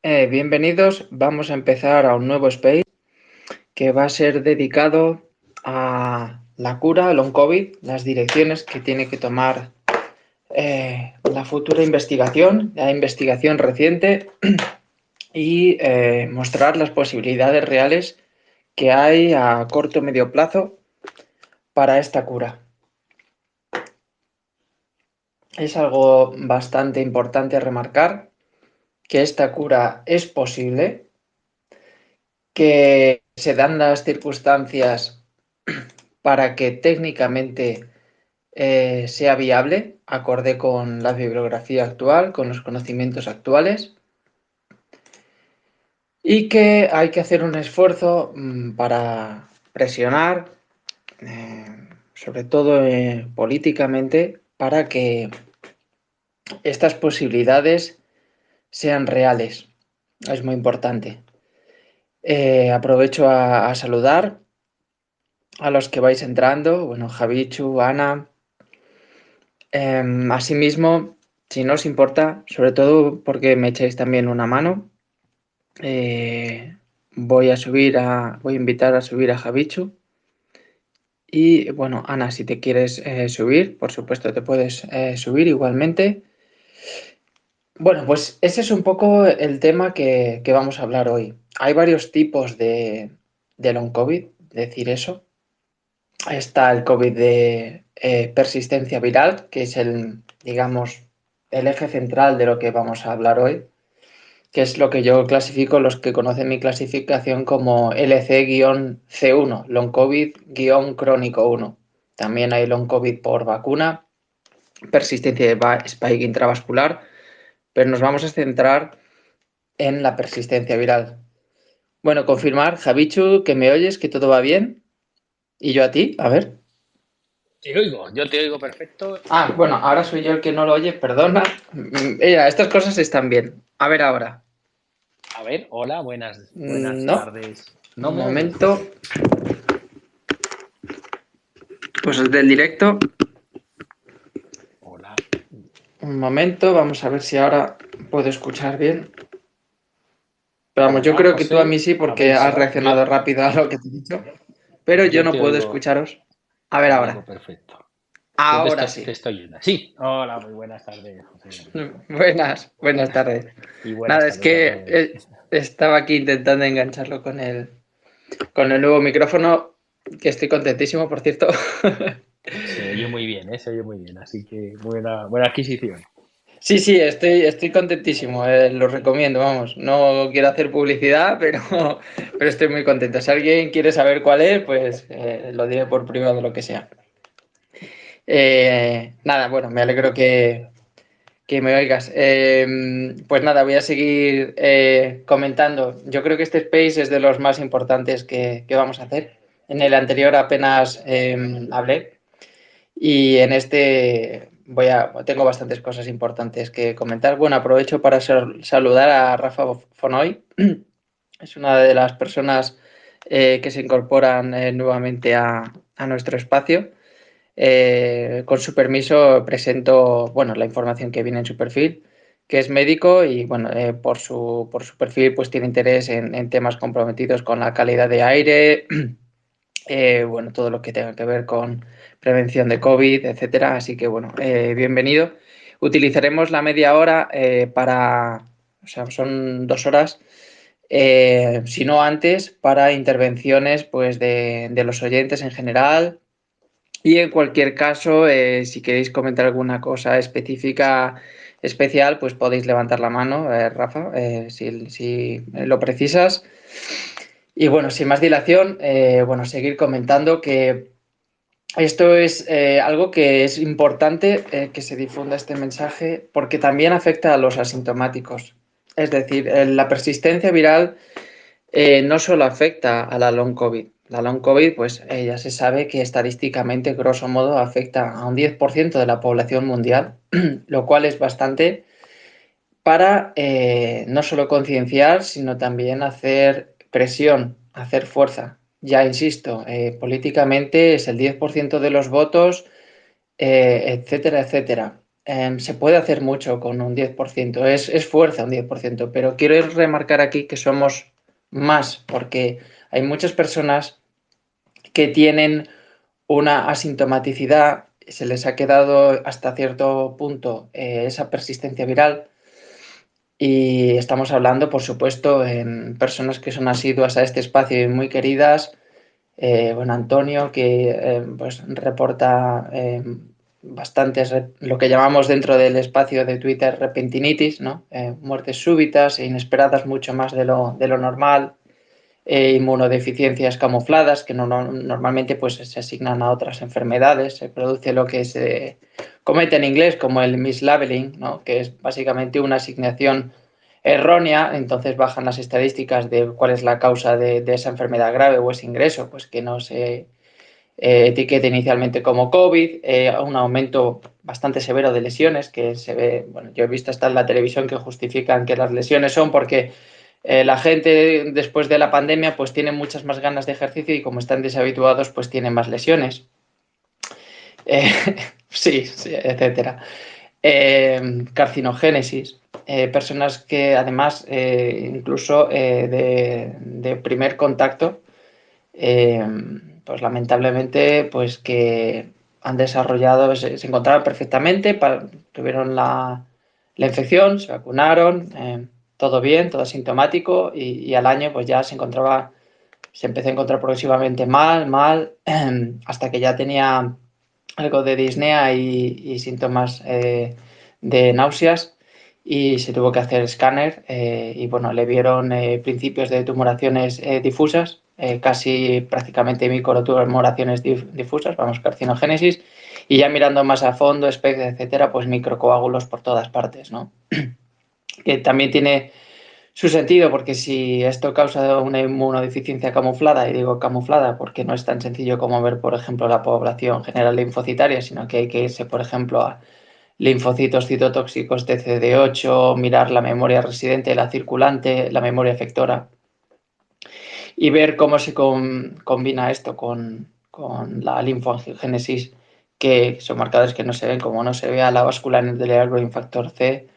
Bienvenidos, vamos a empezar a un nuevo space que va a ser dedicado a la cura, long COVID, las direcciones que tiene que tomar la futura investigación, la investigación reciente y mostrar las posibilidades reales que hay a corto o medio plazo para esta cura. Es algo bastante importante remarcar que esta cura es posible, que se dan las circunstancias para que técnicamente sea viable, acorde con la bibliografía actual, con los conocimientos actuales, y que hay que hacer un esfuerzo para presionar, sobre todo políticamente, para que estas posibilidades sean reales. Es muy importante. Aprovecho a saludar a los que vais entrando, bueno, Javichu, Ana. Asimismo, si no os importa, sobre todo porque me echáis también una mano, voy a invitar a subir a Javichu. Y bueno, Ana, si te quieres subir, por supuesto te puedes subir igualmente. Bueno, pues ese es un poco el tema que vamos a hablar hoy. Hay varios tipos de long COVID, decir eso. Está el COVID de persistencia viral, que es digamos, el eje central de lo que vamos a hablar hoy, que es lo que yo clasifico, los que conocen mi clasificación como LC-C1, long COVID-crónico 1. También hay long COVID por vacuna, persistencia de spike intravascular, pero nos vamos a centrar en la persistencia viral. Bueno, confirmar, Javichu, que me oyes, que todo va bien. ¿Y yo a ti? A ver. Te oigo, yo te oigo perfecto. Ah, bueno, ahora soy yo el que no lo oye, perdona. Mira, estas cosas están bien. A ver ahora. A ver, hola, buenas No, tardes. ¿No un me oyes? momento. Pues el del directo. Hola. Un momento, vamos a ver si ahora puedo escuchar bien. Pero vamos, yo Hola, creo que tú a José. mí sí, A porque ver, has yo, reaccionado rápido a lo que te he dicho. Pero yo yo no puedo escucharos. A ver te oigo ahora. perfecto. Yo Ahora te sí. estoy oyendo. Sí. Hola, muy buenas tardes, José. Buenas tardes. Y buenas Nada, es tardes a que todos. estaba aquí intentando engancharlo con el nuevo micrófono, que estoy contentísimo, por cierto. Se oye muy bien, ¿eh? Se oye muy bien. Así que buena adquisición. Sí, sí, estoy contentísimo, lo recomiendo, vamos. No quiero hacer publicidad, pero estoy muy contento. Si alguien quiere saber cuál es, pues lo diré por privado, lo que sea. Nada, bueno, me alegro que me oigas. Pues nada, voy a seguir comentando. Yo creo que este space es de los más importantes que vamos a hacer. En el anterior apenas hablé. Y en este tengo bastantes cosas importantes que comentar. Bueno, aprovecho para saludar a Rafa Fonoy. Es una de las personas que se incorporan nuevamente a nuestro espacio. Con su permiso presento, bueno, la información que viene en su perfil, que es médico y, bueno, por su perfil pues tiene interés en temas comprometidos con la calidad de aire, bueno, todo lo que tenga que ver con prevención de COVID, etcétera. Así que, bueno, bienvenido. Utilizaremos la media hora o sea, son 2 horas, si no antes, para intervenciones pues, de los oyentes en general. Y en cualquier caso, si queréis comentar alguna cosa específica, especial, pues podéis levantar la mano, Rafa, si lo precisas. Y bueno, sin más dilación, bueno, seguir comentando que esto es algo que es importante que se difunda este mensaje porque también afecta a los asintomáticos. Es decir, la persistencia viral no solo afecta a la long COVID. La long COVID, pues ya se sabe que estadísticamente, grosso modo, afecta a un 10% de la población mundial, lo cual es bastante para no solo concienciar, sino también hacer presión, hacer fuerza. Ya insisto, políticamente es el 10% de los votos, etcétera, etcétera. se puede hacer mucho con un 10%, es fuerza un 10%, pero quiero remarcar aquí que somos más, porque hay muchas personas que tienen una asintomaticidad, se les ha quedado hasta cierto punto esa persistencia viral. Y estamos hablando, por supuesto, en personas que son asiduas a este espacio y muy queridas. Bueno, Antonio, que pues reporta bastantes, lo que llamamos dentro del espacio de Twitter repentinitis, ¿no? Muertes súbitas e inesperadas mucho más de lo normal, inmunodeficiencias camufladas que normalmente pues, se asignan a otras enfermedades, se produce lo que se comete en inglés como el mislabeling, ¿no? Que es básicamente una asignación errónea, entonces bajan las estadísticas de cuál es la causa de esa enfermedad grave o ese ingreso, pues que no se etiqueta inicialmente como COVID, un aumento bastante severo de lesiones, que se ve, bueno, yo he visto hasta en la televisión que justifican que las lesiones son porque la gente después de la pandemia pues tiene muchas más ganas de ejercicio y como están deshabituados pues tienen más lesiones. Eh, sí, sí, etcétera. Carcinogénesis, personas que además incluso de primer contacto, pues lamentablemente pues que han desarrollado, se encontraron perfectamente, tuvieron la infección, se vacunaron, todo bien, todo asintomático y al año pues ya se empezó a encontrar progresivamente mal, hasta que ya tenía algo de disnea y síntomas de náuseas y se tuvo que hacer escáner y bueno, le vieron principios de tumoraciones difusas, casi prácticamente microtumoraciones difusas, vamos, carcinogénesis, y ya mirando más a fondo, SPECT, etcétera, pues microcoágulos por todas partes, ¿no? Que también tiene su sentido, porque si esto causa una inmunodeficiencia camuflada, y digo camuflada porque no es tan sencillo como ver, por ejemplo, la población general linfocitaria, sino que hay que irse, por ejemplo, a linfocitos citotóxicos de CD8, mirar la memoria residente, la circulante, la memoria efectora, y ver cómo se combina esto con la linfoangiogenesis, que son marcadores que no se ven, como no se ve a la báscula endotelial growth factor C,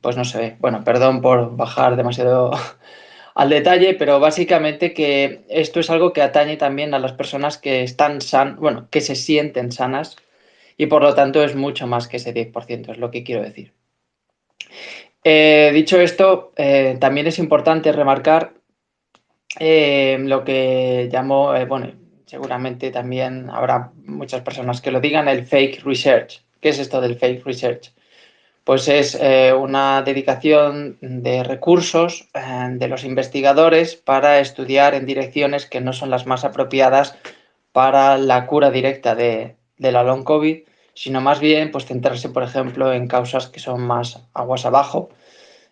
pues no se ve. Bueno, perdón por bajar demasiado al detalle, pero básicamente que esto es algo que atañe también a las personas que están bueno, que se sienten sanas y por lo tanto es mucho más que ese 10%, es lo que quiero decir. Dicho esto, también es importante remarcar lo que llamo, bueno, seguramente también habrá muchas personas que lo digan, el fake research. ¿Qué es esto del fake research? Pues es una dedicación de recursos de los investigadores para estudiar en direcciones que no son las más apropiadas para la cura directa de la long COVID, sino más bien pues centrarse, por ejemplo, en causas que son más aguas abajo,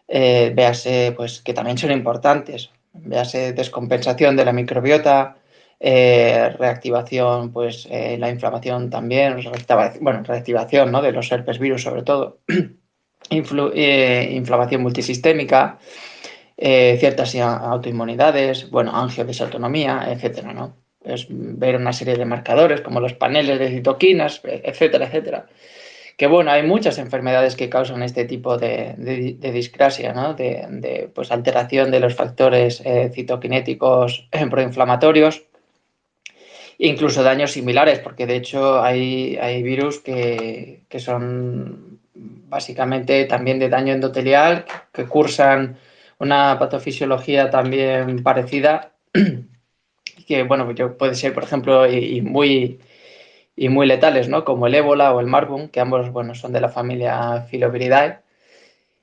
véase pues que también son importantes, véase descompensación de la microbiota, reactivación, pues la inflamación también, bueno, reactivación, ¿no? De los herpes virus sobre todo, inflamación multisistémica, ciertas autoinmunidades, bueno, angiodisautonomía, etcétera, ¿no? Es ver una serie de marcadores como los paneles de citoquinas, etcétera, etcétera. Que bueno, hay muchas enfermedades que causan este tipo de discrasia, ¿no? Pues, alteración de los factores citoquinéticos proinflamatorios, incluso daños similares, porque de hecho hay virus que son básicamente también de daño endotelial, que cursan una patofisiología también parecida, que bueno, puede ser, por ejemplo, y muy letales, ¿no? Como el ébola o el Marburg, que ambos, bueno, son de la familia Filoviridae,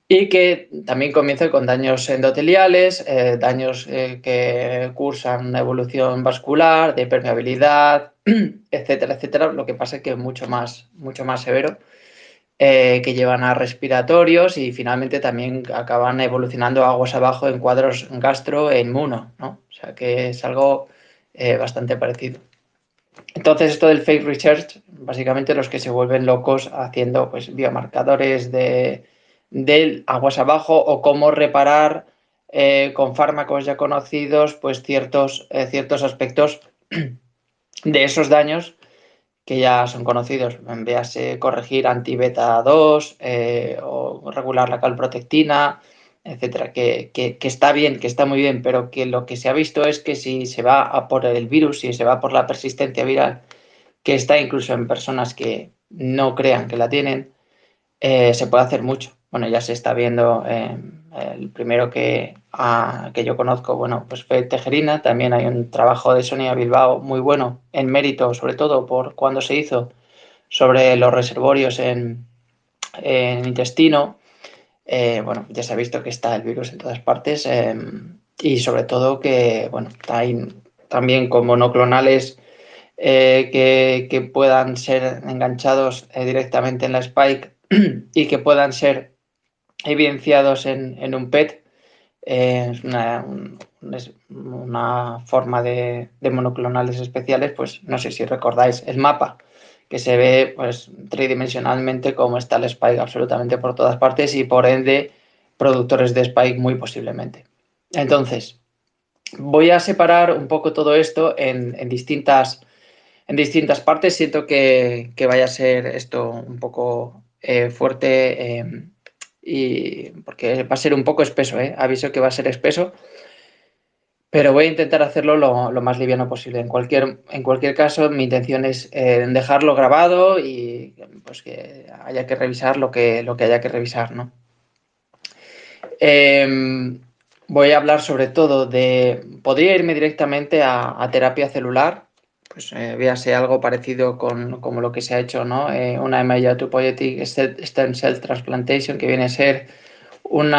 y que también comienza con daños endoteliales, daños que cursan una evolución vascular, de permeabilidad, etcétera, etcétera. Lo que pasa es que es mucho más severo, que llevan a respiratorios y finalmente también acaban evolucionando aguas abajo en cuadros gastro e inmuno, ¿no? O sea que es algo bastante parecido. Entonces, esto del fake research, básicamente los que se vuelven locos haciendo pues, biomarcadores de aguas abajo o cómo reparar con fármacos ya conocidos pues ciertos aspectos de esos daños que ya son conocidos, véase corregir anti-beta 2 o regular la calprotectina, etcétera, que está bien, que está muy bien, pero que lo que se ha visto es que si se va a por el virus, si se va por la persistencia viral, que está incluso en personas que no crean que la tienen, se puede hacer mucho. Bueno, ya se está viendo, el primero que yo conozco, bueno, pues fue Tejerina. También hay un trabajo de Sonia Bilbao muy bueno, en mérito, sobre todo por cuando se hizo sobre los reservorios en intestino. Bueno, ya se ha visto que está el virus en todas partes, y sobre todo que, bueno, hay también con monoclonales que puedan ser enganchados directamente en la spike y que puedan ser evidenciados en un PET. Es una forma de monoclonales especiales, pues no sé si recordáis el mapa, que se ve pues tridimensionalmente cómo está el spike absolutamente por todas partes y por ende productores de spike muy posiblemente. Entonces, voy a separar un poco todo esto en distintas partes. Siento que vaya a ser esto un poco fuerte, y porque va a ser un poco espeso, aviso que va a ser espeso, pero voy a intentar hacerlo lo más liviano posible. En cualquier caso, mi intención es dejarlo grabado y pues que haya que revisar lo que haya que revisar, ¿no? Voy a hablar sobre todo podría irme directamente a terapia celular, pues véase algo parecido como lo que se ha hecho, ¿no? Una hematopoietic stem cell transplantation, que viene a ser un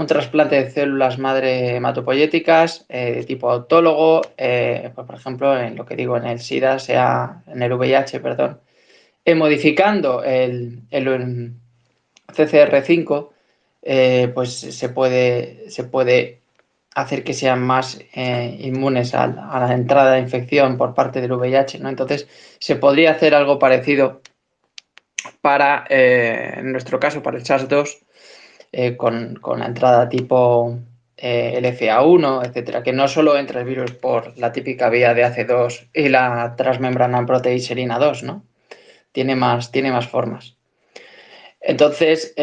trasplante de células madre hematopoyéticas de tipo autólogo, pues, por ejemplo, en lo que digo, en el SIDA, en el VIH, perdón, modificando el CCR5, pues se puede hacer que sean más inmunes a la entrada de infección por parte del VIH, ¿no? Entonces, se podría hacer algo parecido para, en nuestro caso, para el SARS-2, con la entrada tipo LFA1, etcétera, que no solo entra el virus por la típica vía de AC2 y la transmembrana proteíserina 2, ¿no? Tiene más formas. Entonces,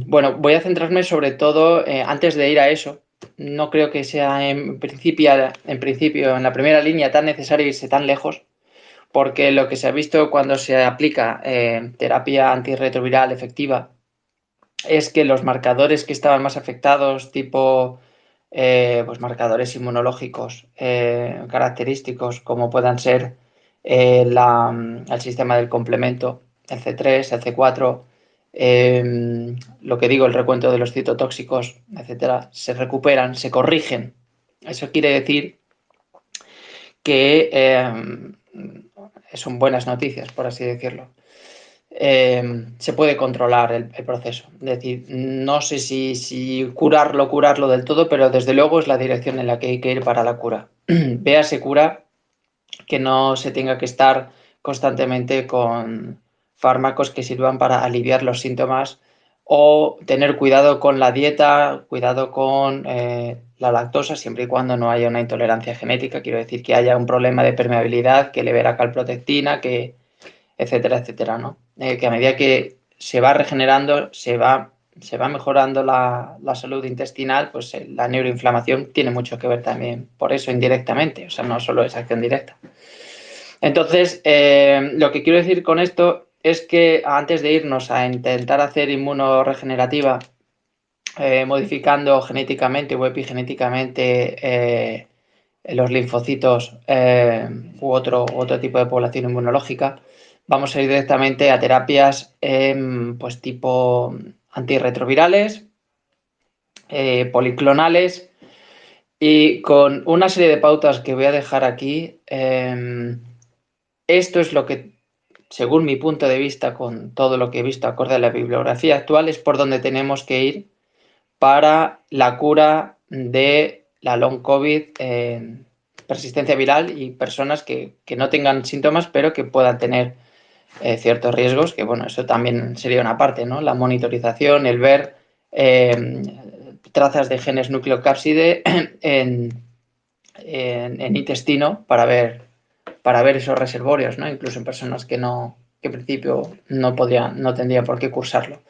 bueno, voy a centrarme sobre todo, antes de ir a eso, no creo que sea en principio, en la primera línea, tan necesario irse tan lejos, porque lo que se ha visto cuando se aplica terapia antirretroviral efectiva es que los marcadores que estaban más afectados, tipo pues marcadores inmunológicos característicos, como puedan ser el sistema del complemento, el C3, el C4, lo que digo, el recuento de los citotóxicos, etcétera, se recuperan, se corrigen. Eso quiere decir que son buenas noticias, por así decirlo. Se puede controlar el proceso. Es decir, no sé si curarlo del todo, pero desde luego es la dirección en la que hay que ir para la cura. Véase cura, que no se tenga que estar constantemente con fármacos que sirvan para aliviar los síntomas, o tener cuidado con la dieta, cuidado con la lactosa, siempre y cuando no haya una intolerancia genética. Quiero decir, que haya un problema de permeabilidad, que libera calprotectina, etcétera, etcétera, ¿no? Que a medida que se va regenerando, se va mejorando la salud intestinal, pues la neuroinflamación tiene mucho que ver también, por eso indirectamente, o sea, no solo es acción directa. Entonces, lo que quiero decir con esto es que antes de irnos a intentar hacer inmunoregenerativa, modificando genéticamente o epigenéticamente los linfocitos u otro tipo de población inmunológica, vamos a ir directamente a terapias pues tipo antirretrovirales, policlonales, y con una serie de pautas que voy a dejar aquí. Esto es lo que, según mi punto de vista, con todo lo que he visto acorde a la bibliografía actual, es por donde tenemos que ir para la cura de la long COVID, persistencia viral, y personas que no tengan síntomas, pero que puedan tener ciertos riesgos, que bueno, eso también sería una parte, ¿no? La monitorización, el ver trazas de genes nucleocápside en intestino para ver para ver esos reservorios, ¿no? Incluso en personas que en principio no tendrían por qué cursarlo.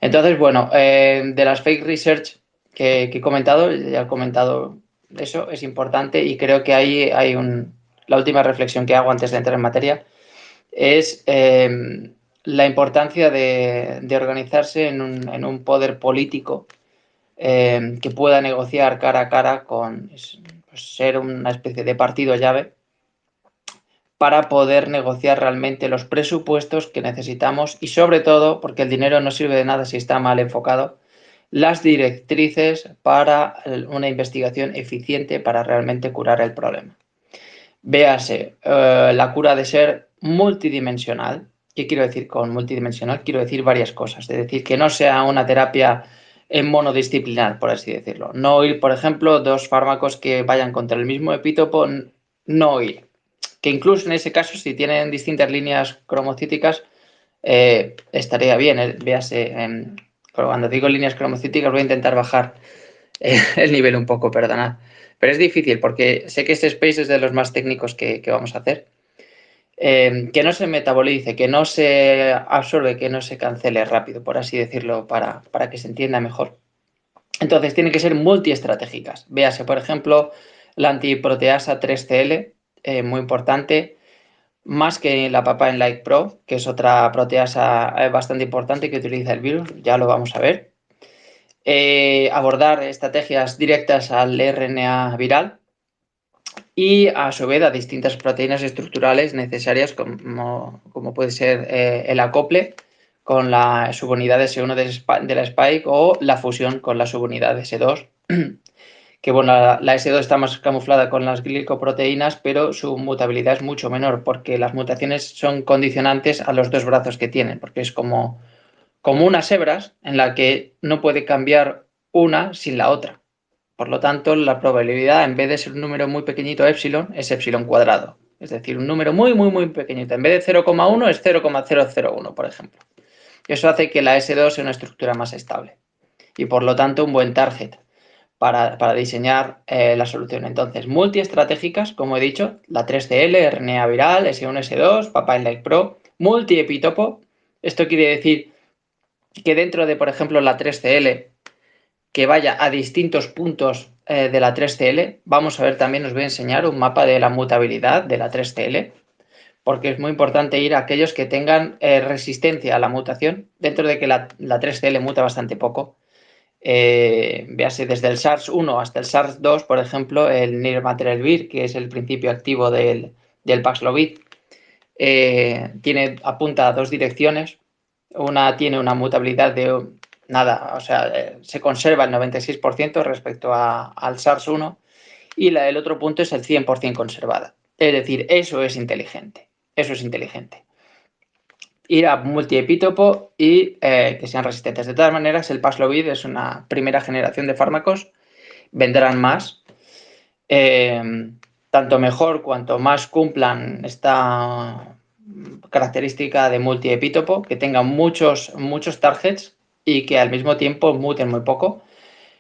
Entonces, bueno, de las fake research que he comentado, ya he comentado eso, es importante, y creo que ahí hay la última reflexión que hago antes de entrar en materia es la importancia de organizarse en un poder político que pueda negociar cara a cara con pues, ser una especie de partido llave para poder negociar realmente los presupuestos que necesitamos y, sobre todo, porque el dinero no sirve de nada si está mal enfocado, las directrices para una investigación eficiente para realmente curar el problema. Véase, la cura ha de ser multidimensional. ¿Qué quiero decir con multidimensional? Quiero decir varias cosas. Es decir, que no sea una terapia en monodisciplinar, por así decirlo. No ir, por ejemplo, dos fármacos que vayan contra el mismo epítopo, no ir. Que incluso en ese caso, si tienen distintas líneas cromocíticas, estaría bien. Véase, cuando digo líneas cromocíticas voy a intentar bajar el nivel un poco, perdonad. Pero es difícil porque sé que este space es de los más técnicos que vamos a hacer. Que no se metabolice, que no se absorbe, que no se cancele rápido, por así decirlo, para que se entienda mejor. Entonces, tienen que ser multiestratégicas. Véase, por ejemplo, la antiproteasa 3CL, muy importante, más que la Papain Like Pro, que es otra proteasa bastante importante que utiliza el virus, ya lo vamos a ver. Abordar estrategias directas al RNA viral y a su vez a distintas proteínas estructurales necesarias como puede ser el acople con la subunidad S1 de la spike o la fusión con la subunidad S2, que bueno, la S2 está más camuflada con las glicoproteínas, pero su mutabilidad es mucho menor porque las mutaciones son condicionantes a los dos brazos que tienen, porque es como unas hebras en la que no puede cambiar una sin la otra. Por lo tanto, la probabilidad, en vez de ser un número muy pequeñito epsilon, es epsilon cuadrado. Es decir, un número muy, muy, muy pequeñito. En vez de 0,1 es 0,001, por ejemplo. Eso hace que la S2 sea una estructura más estable y, por lo tanto, un buen target para diseñar la solución. Entonces, multiestratégicas, como he dicho, la 3CL, RNA viral, S1, S2, Papain Like Pro, multiepítopo. Esto quiere decir que dentro de, por ejemplo, la 3CL, que vaya a distintos puntos de la 3CL. Vamos a ver también, os voy a enseñar un mapa de la mutabilidad de la 3CL, porque es muy importante ir a aquellos que tengan resistencia a la mutación, dentro de que la 3CL muta bastante poco. Véase desde el SARS-1 hasta el SARS-2, por ejemplo, el nirmatrelvir, que es el principio activo del Paxlovid, apunta a dos direcciones. Una tiene una mutabilidad de nada, o sea, se conserva el 96% respecto al SARS-1 y el otro punto es el 100% conservada. Es decir, eso es inteligente. Eso es inteligente. Ir a multiepítopo y que sean resistentes. De todas maneras, el Paxlovid es una primera generación de fármacos. Vendrán más. Tanto mejor cuanto más cumplan esta característica de multiepítopo, que tengan muchos targets y que al mismo tiempo muten muy poco,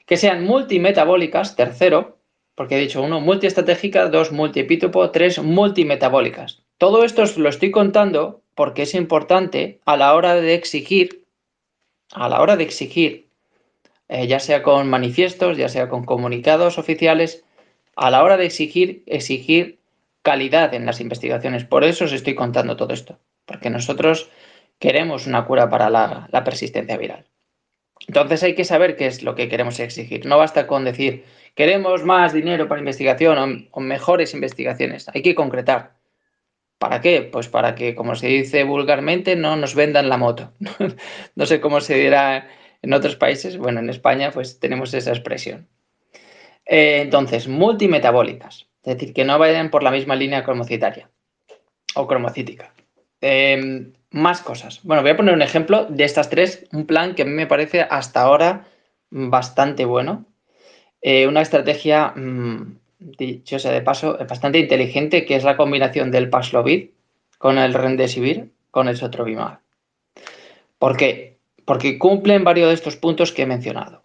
que sean multimetabólicas, tercero, porque he dicho uno, multiestratégica, dos, multiepítopo, tres, multimetabólicas. Todo esto os lo estoy contando porque es importante a la hora de exigir, ya sea con manifiestos, ya sea con comunicados oficiales, a la hora de exigir calidad en las investigaciones. Por eso os estoy contando todo esto, porque nosotros queremos una cura para la persistencia viral. Entonces hay que saber qué es lo que queremos exigir. No basta con decir, queremos más dinero para investigación o mejores investigaciones. Hay que concretar. ¿Para qué? Pues para que, como se dice vulgarmente, no nos vendan la moto. No sé cómo se dirá en otros países. Bueno, en España pues tenemos esa expresión. Entonces, multimetabólicas. Es decir, que no vayan por la misma línea cromocitaria o cromocítica. Más cosas. Bueno, voy a poner un ejemplo de estas tres, un plan que a mí me parece hasta ahora bastante bueno. Una estrategia, dicho sea de paso, bastante inteligente, que es la combinación del Paxlovid con el Remdesivir con el Sotrovimab. ¿Por qué? Porque cumplen varios de estos puntos que he mencionado.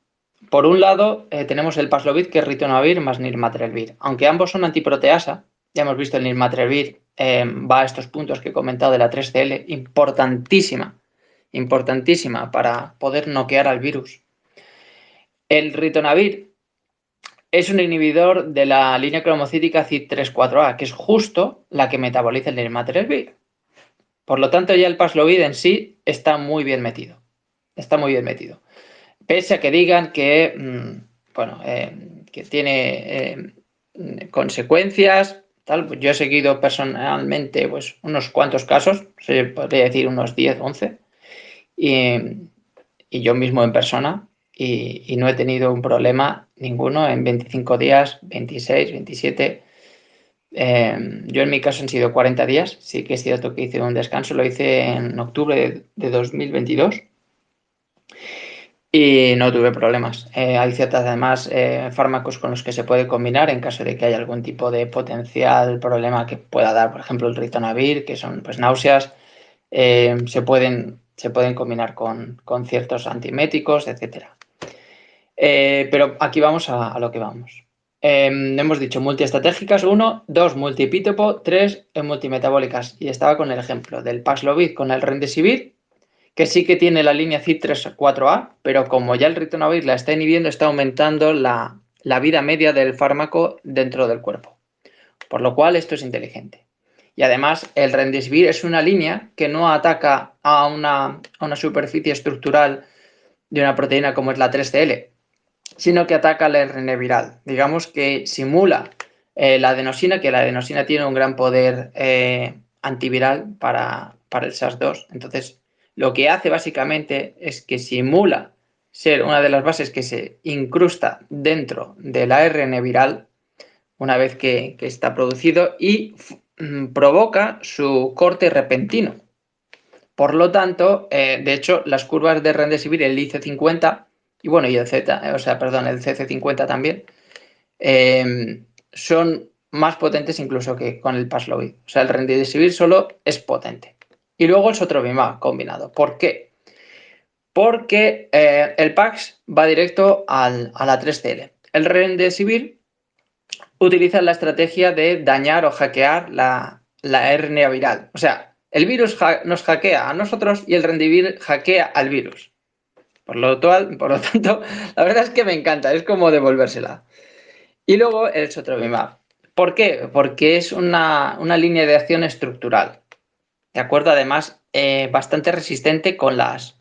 Por un lado, tenemos el Paxlovid, que es ritonavir más nirmatrelvir. Aunque ambos son antiproteasa, Ya hemos visto el nirmatrelvir, va a estos puntos que he comentado de la 3CL, importantísima para poder noquear al virus. El ritonavir es un inhibidor de la línea cromocítica CYP3-4A, que es justo la que metaboliza el nirmatrelvir. Por lo tanto, ya el Paxlovid en sí está muy bien metido. Está muy bien metido. Pese a que digan que, que tiene consecuencias, tal, pues yo he seguido personalmente pues, unos cuantos casos, se podría decir unos 10, 11, y yo mismo en persona, y no he tenido un problema ninguno en 25 días, 26, 27. Yo en mi caso han sido 40 días, sí que es cierto que hice un descanso, lo hice en octubre de 2022 y no tuve problemas. Hay ciertas además fármacos con los que se puede combinar en caso de que haya algún tipo de potencial problema que pueda dar, por ejemplo el ritonavir, que son pues náuseas, se pueden combinar con ciertos antieméticos, etcétera. Pero aquí vamos a lo que vamos. Hemos dicho multiestratégicas, 1, 2 multipítopo, 3 multimetabólicas. Y estaba con el ejemplo del Paxlovid con el Remdesivir, que sí que tiene la línea CYP3-4A, pero como ya el ritonavir la está inhibiendo, está aumentando la vida media del fármaco dentro del cuerpo. Por lo cual esto es inteligente. Y además el Remdesivir es una línea que no ataca a una superficie estructural de una proteína como es la 3CL, sino que ataca al RNA viral. Digamos que simula la adenosina, que la adenosina tiene un gran poder antiviral para el SARS-2. Entonces, lo que hace básicamente es que simula ser una de las bases que se incrusta dentro del ARN viral una vez que está producido y provoca su corte repentino. Por lo tanto, de hecho, las curvas de Remdesivir, el IC50 y bueno, y el el CC50 también, son más potentes incluso que con el Paxlovid. O sea, el Remdesivir solo es potente. Y luego el Sotrovimab combinado. ¿Por qué? Porque el Pax va directo a la 3CL. El Remdesivir utiliza la estrategia de dañar o hackear la RNA viral. O sea, el virus nos hackea a nosotros y el Remdesivir hackea al virus. Por lo tanto, la verdad es que me encanta, es como devolvérsela. Y luego el Sotrovimab. ¿Por qué? Porque es una línea de acción estructural. ¿De acuerdo? Además, bastante resistente con las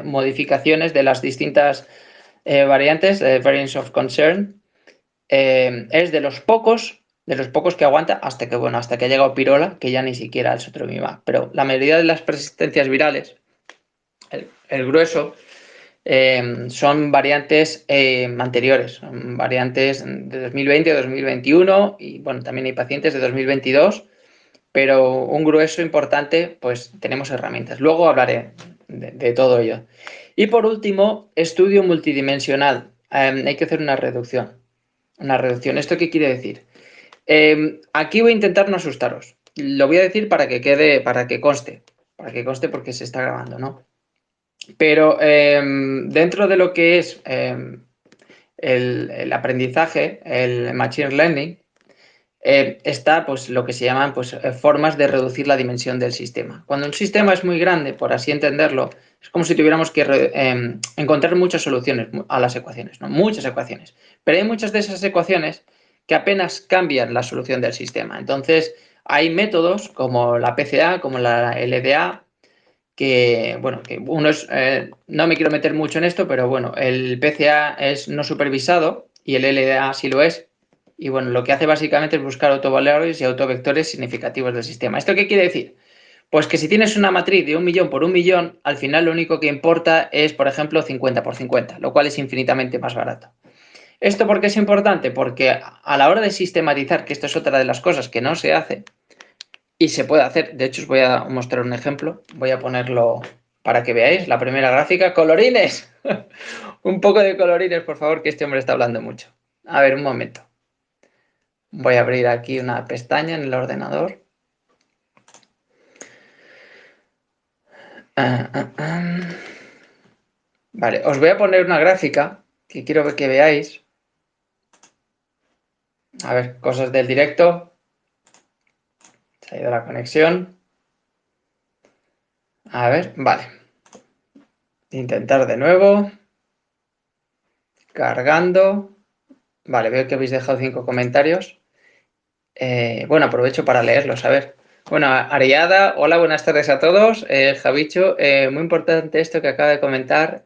modificaciones de las distintas variantes, variants of concern. Es de los pocos que aguanta hasta que ha llegado Pirola, que ya ni siquiera el Sotrovimab. Pero la mayoría de las persistencias virales, el grueso, son variantes anteriores, son variantes de 2020 o 2021 y bueno, también hay pacientes de 2022, pero un grueso importante, pues tenemos herramientas. Luego hablaré de todo ello. Y por último, estudio multidimensional. Hay que hacer una reducción. Una reducción. ¿Esto qué quiere decir? Aquí voy a intentar no asustaros. Lo voy a decir para que conste porque se está grabando, ¿no? Pero dentro de lo que es el aprendizaje, el machine learning, está pues lo que se llaman pues, formas de reducir la dimensión del sistema. Cuando un sistema es muy grande, por así entenderlo, es como si tuviéramos que encontrar muchas soluciones a las ecuaciones, ¿no? Muchas ecuaciones. Pero hay muchas de esas ecuaciones que apenas cambian la solución del sistema. Entonces, hay métodos como la PCA, como la LDA, que, bueno, que uno es, no me quiero meter mucho en esto, pero bueno, el PCA es no supervisado y el LDA sí lo es. Y bueno, lo que hace básicamente es buscar autovalores y autovectores significativos del sistema. ¿Esto qué quiere decir? Pues que si tienes una matriz de 1.000.000 por 1.000.000, al final lo único que importa es, por ejemplo, 50 por 50, lo cual es infinitamente más barato. ¿Esto por qué es importante? Porque a la hora de sistematizar, que esto es otra de las cosas que no se hace, y se puede hacer, de hecho os voy a mostrar un ejemplo, voy a ponerlo para que veáis la primera gráfica. ¡Colorines! Un poco de colorines, por favor, que este hombre está hablando mucho. A ver, un momento. Voy a abrir aquí una pestaña en el ordenador. Vale, os voy a poner una gráfica que quiero que veáis. A ver, cosas del directo. Se ha ido la conexión. A ver, vale. Intentar de nuevo. Cargando. Vale, veo que habéis dejado 5 comentarios. Bueno, aprovecho para leerlos, a ver. Bueno, Ariada, hola, buenas tardes a todos. Javicho, muy importante esto que acaba de comentar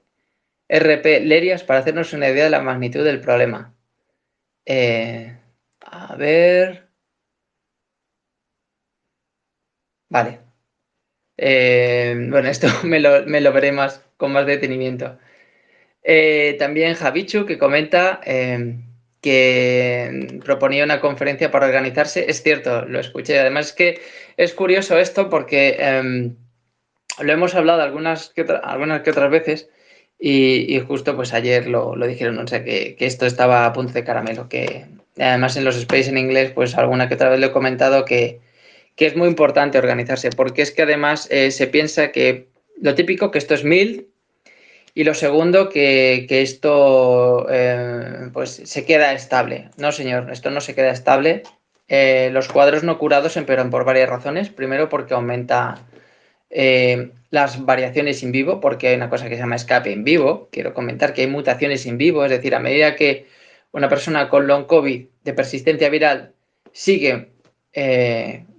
RP Lerias para hacernos una idea de la magnitud del problema. A ver. Vale. Bueno, esto me lo veré con más detenimiento. También Javichu, que comenta que proponía una conferencia para organizarse. Es cierto, lo escuché. Además, es que es curioso esto porque lo hemos hablado algunas que otras veces y justo pues ayer lo dijeron, o sea, que esto estaba a punto de caramelo, que además en los Space en inglés pues alguna que otra vez le he comentado que es muy importante organizarse, porque es que además se piensa que lo típico, que esto es 1000, y lo segundo, que esto pues se queda estable. No, señor, esto no se queda estable. Los cuadros no curados empeoran por varias razones. Primero, porque aumenta las variaciones in vivo, porque hay una cosa que se llama escape in vivo. Quiero comentar que hay mutaciones in vivo, es decir, a medida que una persona con long COVID de persistencia viral sigue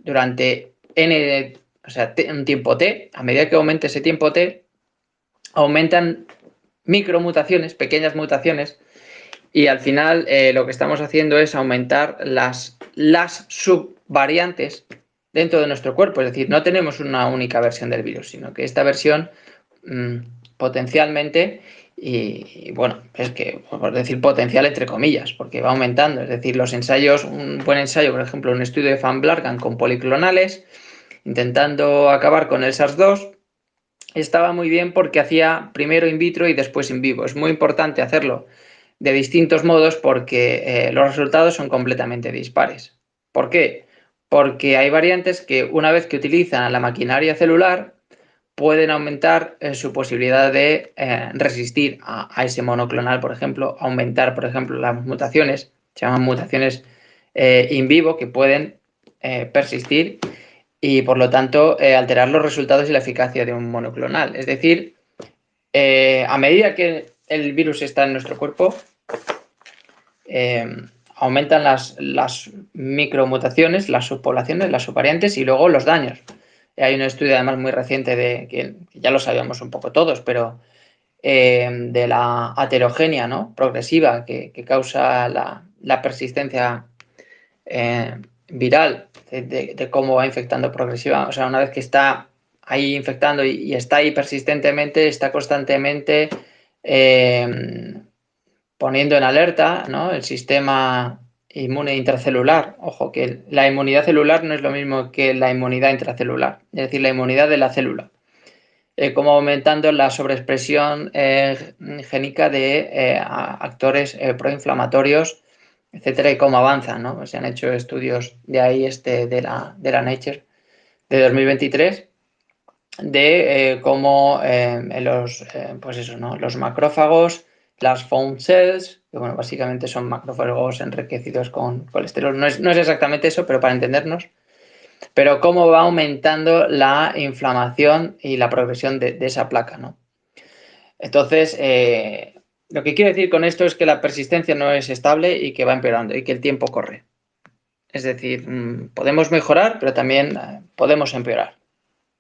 durante un tiempo T, a medida que aumente ese tiempo T, aumentan micromutaciones, pequeñas mutaciones, y al final lo que estamos haciendo es aumentar las subvariantes dentro de nuestro cuerpo. Es decir, no tenemos una única versión del virus, sino que esta versión potencialmente, y bueno, es que por decir potencial entre comillas, porque va aumentando. Es decir, los ensayos, un buen ensayo, por ejemplo, un estudio de Van Blargan con policlonales, intentando acabar con el SARS-2, estaba muy bien porque hacía primero in vitro y después in vivo. Es muy importante hacerlo de distintos modos porque los resultados son completamente dispares. ¿Por qué? Porque hay variantes que una vez que utilizan la maquinaria celular pueden aumentar su posibilidad de resistir a ese monoclonal, por ejemplo, aumentar, por ejemplo, las mutaciones, se llaman mutaciones in vivo, que pueden persistir y por lo tanto alterar los resultados y la eficacia de un monoclonal. Es decir, a medida que el virus está en nuestro cuerpo, aumentan las micromutaciones, las subpoblaciones, las subvariantes y luego los daños. Hay un estudio además muy reciente que ya lo sabíamos un poco todos, pero de la aterogenia, ¿no?, progresiva que causa la persistencia viral, de cómo va infectando progresiva. O sea, una vez que está ahí infectando y está ahí persistentemente, está constantemente poniendo en alerta, ¿no?, el sistema inmune intracelular. Ojo, que la inmunidad celular no es lo mismo que la inmunidad intracelular, es decir, la inmunidad de la célula. Como aumentando la sobreexpresión génica de actores proinflamatorios, etcétera, y cómo avanzan, ¿no? Se han hecho estudios de ahí, de la Nature de 2023, de cómo pues eso, ¿no?, los macrófagos, las found cells, que bueno, básicamente son macrófagos enriquecidos con colesterol. No es exactamente eso, pero para entendernos, pero cómo va aumentando la inflamación y la progresión de esa placa, ¿no? Entonces, lo que quiero decir con esto es que la persistencia no es estable y que va empeorando y que el tiempo corre. Es decir, podemos mejorar, pero también podemos empeorar.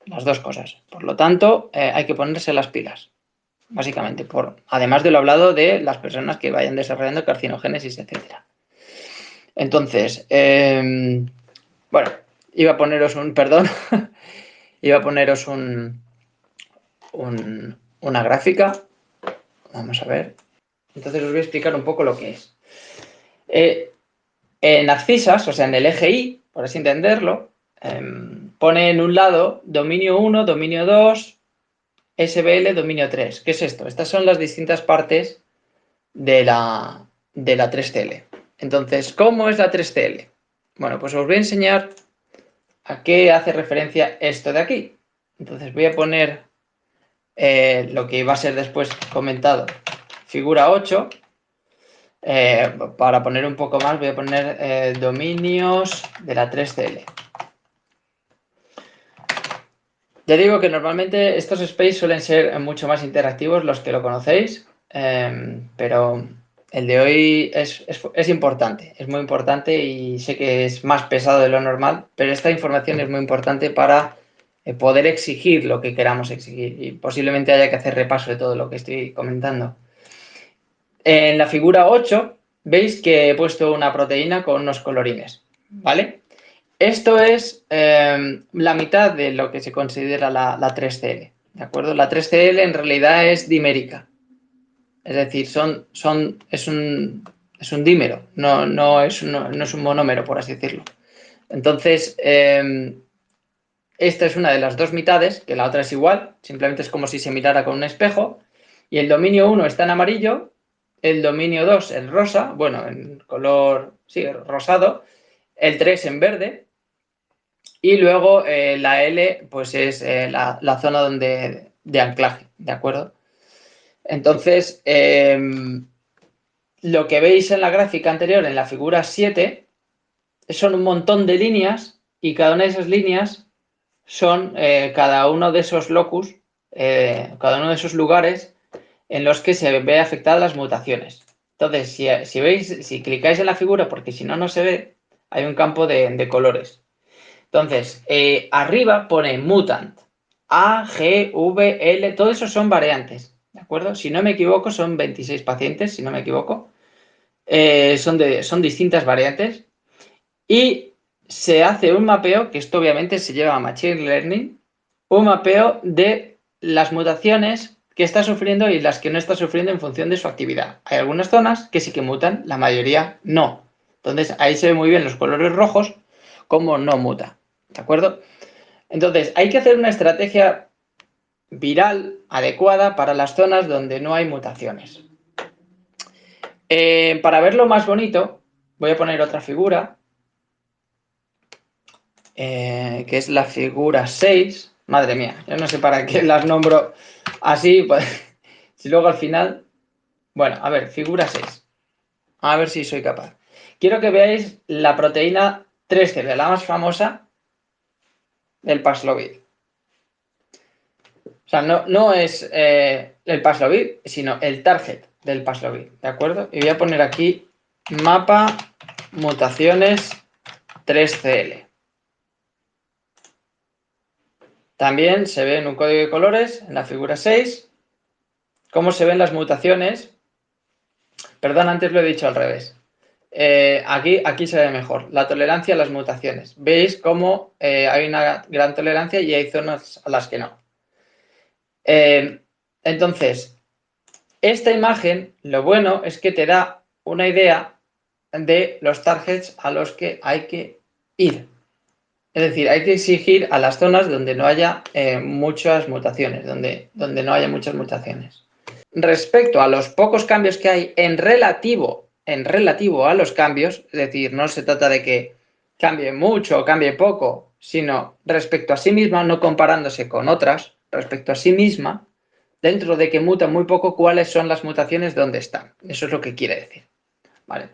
Las dos cosas. Por lo tanto, hay que ponerse las pilas, básicamente, además de lo hablado de las personas que vayan desarrollando carcinogénesis, etcétera. Entonces, bueno, iba a poneros una gráfica. Vamos a ver. Entonces os voy a explicar un poco lo que es. En abscisas, o sea, en el eje Y, por así entenderlo, pone en un lado dominio 1, dominio 2, SBL, dominio 3. ¿Qué es esto? Estas son las distintas partes de la 3CL. Entonces, ¿cómo es la 3CL? Bueno, pues os voy a enseñar a qué hace referencia esto de aquí. Entonces voy a poner lo que va a ser después comentado, figura 8. Para poner un poco más voy a poner dominios de la 3CL. Ya digo que normalmente estos space suelen ser mucho más interactivos los que lo conocéis, pero el de hoy es importante, es muy importante y sé que es más pesado de lo normal, pero esta información es muy importante para poder exigir lo que queramos exigir y posiblemente haya que hacer repaso de todo lo que estoy comentando. En la figura 8 veis que he puesto una proteína con unos colorines, ¿vale? Esto es la mitad de lo que se considera la 3CL, ¿de acuerdo? La 3CL en realidad es dimérica, es decir, es un dímero, no es un monómero, por así decirlo. Entonces, esta es una de las dos mitades, que la otra es igual, simplemente es como si se mirara con un espejo, y el dominio 1 está en amarillo, el dominio 2 en rosa, bueno, en color, sí, rosado, el 3 en verde, y luego la L, pues es la zona de anclaje, ¿de acuerdo? Entonces, lo que veis en la gráfica anterior, en la figura 7, son un montón de líneas y cada una de esas líneas son cada uno de esos locus, cada uno de esos lugares en los que se ve afectadas las mutaciones. Entonces, si veis, si clicáis en la figura, porque si no, no se ve, hay un campo de colores. Entonces, arriba pone mutant. A, G, V, L, todo eso son variantes, ¿de acuerdo? Si no me equivoco, son 26 pacientes, si no me equivoco. Son distintas variantes. Y se hace un mapeo, que esto obviamente se lleva a Machine Learning, un mapeo de las mutaciones que está sufriendo y las que no está sufriendo en función de su actividad. Hay algunas zonas que sí que mutan, la mayoría no. Entonces, ahí se ve muy bien los colores rojos, cómo no muta. ¿De acuerdo? Entonces, hay que hacer una estrategia viral adecuada para las zonas donde no hay mutaciones. Para verlo más bonito, voy a poner otra figura, que es la figura 6. Madre mía, yo no sé para qué las nombro así, pues, si luego al final... Bueno, a ver, figura 6. A ver si soy capaz. Quiero que veáis la proteína 3CL, la más famosa del Paxlovid. O sea, no es el Paxlovid, sino el target del Paxlovid, ¿de acuerdo? Y voy a poner aquí mapa mutaciones 3CL. También se ve en un código de colores, en la figura 6, cómo se ven las mutaciones. Perdón, antes lo he dicho al revés. Aquí se ve mejor, la tolerancia a las mutaciones. Veis cómo hay una gran tolerancia y hay zonas a las que no. Entonces, esta imagen, lo bueno es que te da una idea de los targets a los que hay que ir. Es decir, hay que exigir a las zonas donde no haya muchas mutaciones, donde no haya muchas mutaciones. Respecto a los pocos cambios que hay en relativo a los cambios, es decir, no se trata de que cambie mucho o cambie poco, sino respecto a sí misma, no comparándose con otras, respecto a sí misma, dentro de que muta muy poco, cuáles son las mutaciones, dónde están. Eso es lo que quiere decir. ¿Vale?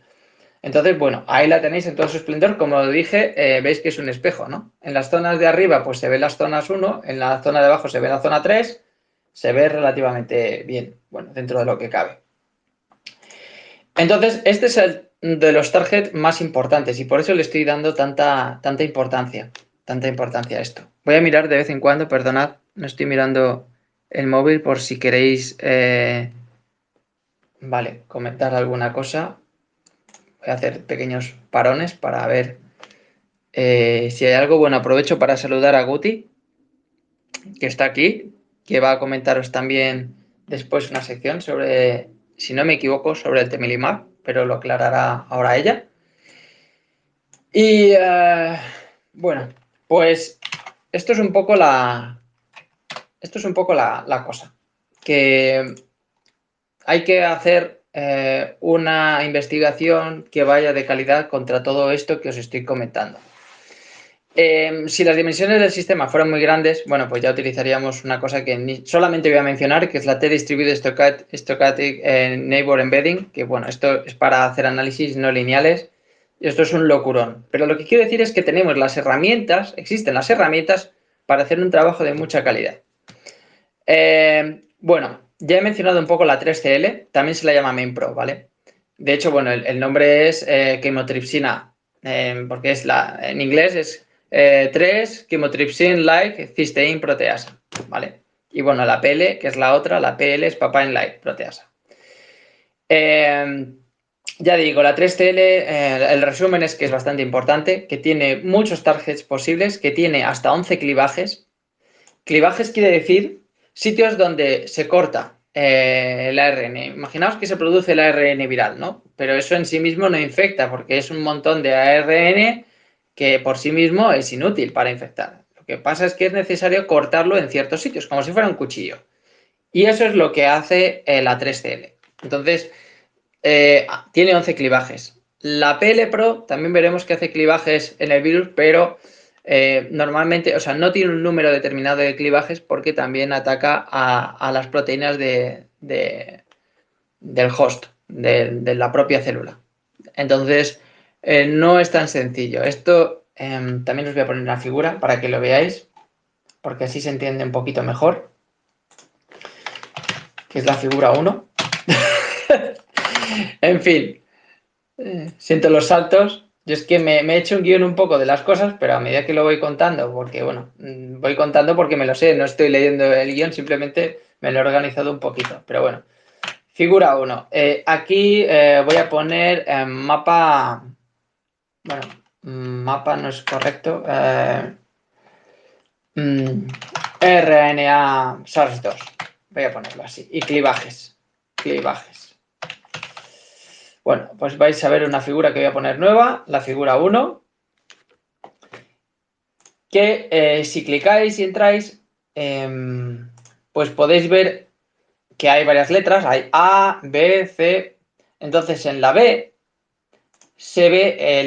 Entonces, bueno, ahí la tenéis en todo su esplendor. Como lo dije, veis que es un espejo, ¿no? En las zonas de arriba, pues se ven las zonas 1, en la zona de abajo se ve la zona 3, se ve relativamente bien, bueno, dentro de lo que cabe. Entonces, este es el de los targets más importantes y por eso le estoy dando tanta importancia a esto. Voy a mirar de vez en cuando, perdonad, no estoy mirando el móvil por si queréis, vale, comentar alguna cosa. Voy a hacer pequeños parones para ver si hay algo. Bueno, aprovecho para saludar a Guti, que está aquí, que va a comentaros también después una sección sobre, si no me equivoco, sobre el Temilimab, pero lo aclarará ahora ella. Y bueno, pues esto es un poco la cosa, que hay que hacer una investigación que vaya de calidad contra todo esto que os estoy comentando. Si las dimensiones del sistema fueran muy grandes, bueno, pues ya utilizaríamos una cosa que solamente voy a mencionar, que es la T-Distributed Stochastic Neighbor Embedding, que bueno, esto es para hacer análisis no lineales, y esto es un locurón. Pero lo que quiero decir es que tenemos las herramientas, existen las herramientas para hacer un trabajo de mucha calidad. Bueno, ya he mencionado un poco la 3CL, también se la llama MainPro, ¿vale? De hecho, bueno, el nombre es quimotripsina, porque en inglés es 3 quimotripsin-like cysteine proteasa, ¿vale? Y bueno, la PL, que es la otra, la PL es papain-like proteasa. Ya digo, la 3CL, el resumen es que es bastante importante, que tiene muchos targets posibles, que tiene hasta 11 clivajes. Clivajes quiere decir sitios donde se corta el ARN. Imaginaos que se produce el ARN viral, ¿no? Pero eso en sí mismo no infecta, porque es un montón de ARN que por sí mismo es inútil para infectar. Lo que pasa es que es necesario cortarlo en ciertos sitios, como si fuera un cuchillo. Y eso es lo que hace la 3CL. Entonces, tiene 11 clivajes. La PL Pro también veremos que hace clivajes en el virus, pero normalmente, o sea, no tiene un número determinado de clivajes porque también ataca a las proteínas del host, de la propia célula. Entonces, no es tan sencillo. Esto también os voy a poner una figura para que lo veáis, porque así se entiende un poquito mejor, que es la figura 1. En fin, siento los saltos. Yo es que me he hecho un guión un poco de las cosas, pero a medida que lo voy contando, porque bueno, voy contando porque me lo sé, no estoy leyendo el guión, simplemente me lo he organizado un poquito. Pero bueno, figura 1. Aquí voy a poner mapa. Bueno, mapa no es correcto. RNA SARS-2. Voy a ponerlo así. Y clivajes. Clivajes. Bueno, pues vais a ver una figura que voy a poner nueva, la figura 1, que si clicáis y entráis, pues podéis ver que hay varias letras, hay A, B, C. Entonces en la B se ve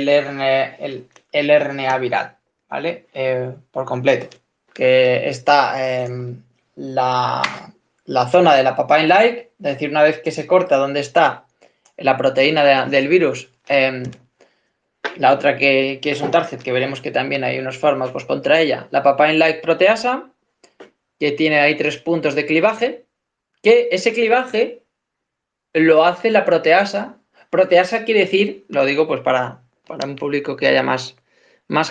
el RNA viral, ¿vale? Por completo, que está la zona de la papain-like, es decir, una vez que se corta donde está la proteína del virus, la otra que es un target, que veremos que también hay unos fármacos contra ella, la papain-like proteasa, que tiene ahí 3 puntos de clivaje, que ese clivaje lo hace la proteasa. Proteasa quiere decir, lo digo pues para un público que haya más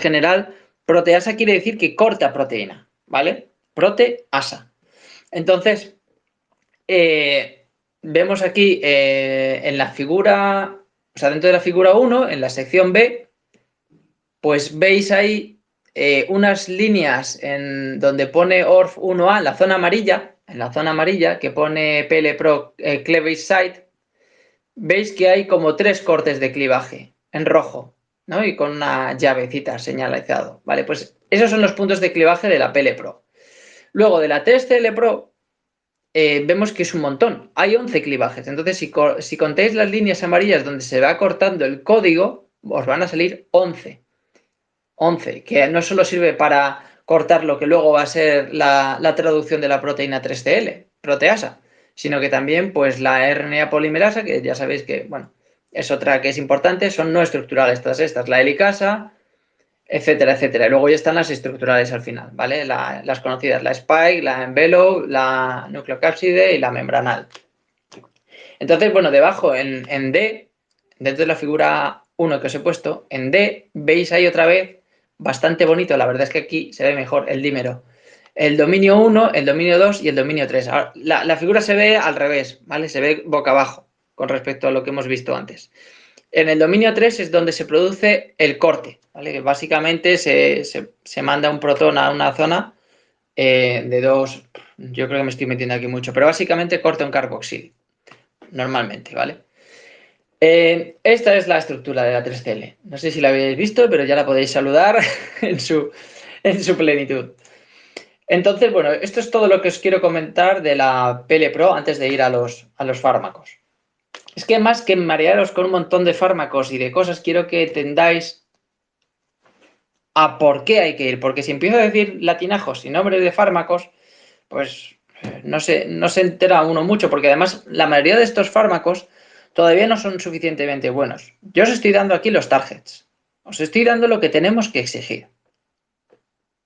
general, proteasa quiere decir que corta proteína, ¿vale? Proteasa. Entonces, vemos aquí en la figura, o sea, dentro de la figura 1, en la sección B, pues veis ahí unas líneas en donde pone ORF1A, en la zona amarilla, que pone PLPro Cleavage Site, veis que hay como 3 cortes de clivaje en rojo, ¿no? Y con una llavecita señalizado, ¿vale? Pues esos son los puntos de clivaje de la PLPro. Luego de la TSL Pro vemos que es un montón, hay 11 clivajes. Entonces, si contáis las líneas amarillas donde se va cortando el código, os van a salir 11. 11, que no solo sirve para cortar lo que luego va a ser la traducción de la proteína 3CL, proteasa, sino que también pues la RNA polimerasa, que ya sabéis que, bueno, es otra que es importante, son no estructurales todas estas, la helicasa, etcétera, etcétera. Y luego ya están las estructurales al final, ¿vale? Las conocidas, la spike, la envelope, la nucleocápside y la membranal. Entonces, bueno, debajo en D, dentro de la figura 1 que os he puesto, en D veis ahí otra vez, bastante bonito, la verdad es que aquí se ve mejor el dímero. El dominio 1, el dominio 2 y el dominio 3. Ahora, la figura se ve al revés, ¿vale? Se ve boca abajo con respecto a lo que hemos visto antes. En el dominio 3 es donde se produce el corte, ¿vale? Que básicamente se manda un protón a una zona de 2, yo creo que me estoy metiendo aquí mucho, pero básicamente corta un carboxil, normalmente, ¿vale? Esta es la estructura de la 3CL. No sé si la habéis visto, pero ya la podéis saludar en su plenitud. Entonces, bueno, esto es todo lo que os quiero comentar de la PL Pro antes de ir a los fármacos. Es que más que marearos con un montón de fármacos y de cosas, quiero que entendáis a por qué hay que ir. Porque si empiezo a decir latinajos y nombres de fármacos, pues no se entera uno mucho, porque además la mayoría de estos fármacos todavía no son suficientemente buenos. Yo os estoy dando aquí los targets. Os estoy dando lo que tenemos que exigir.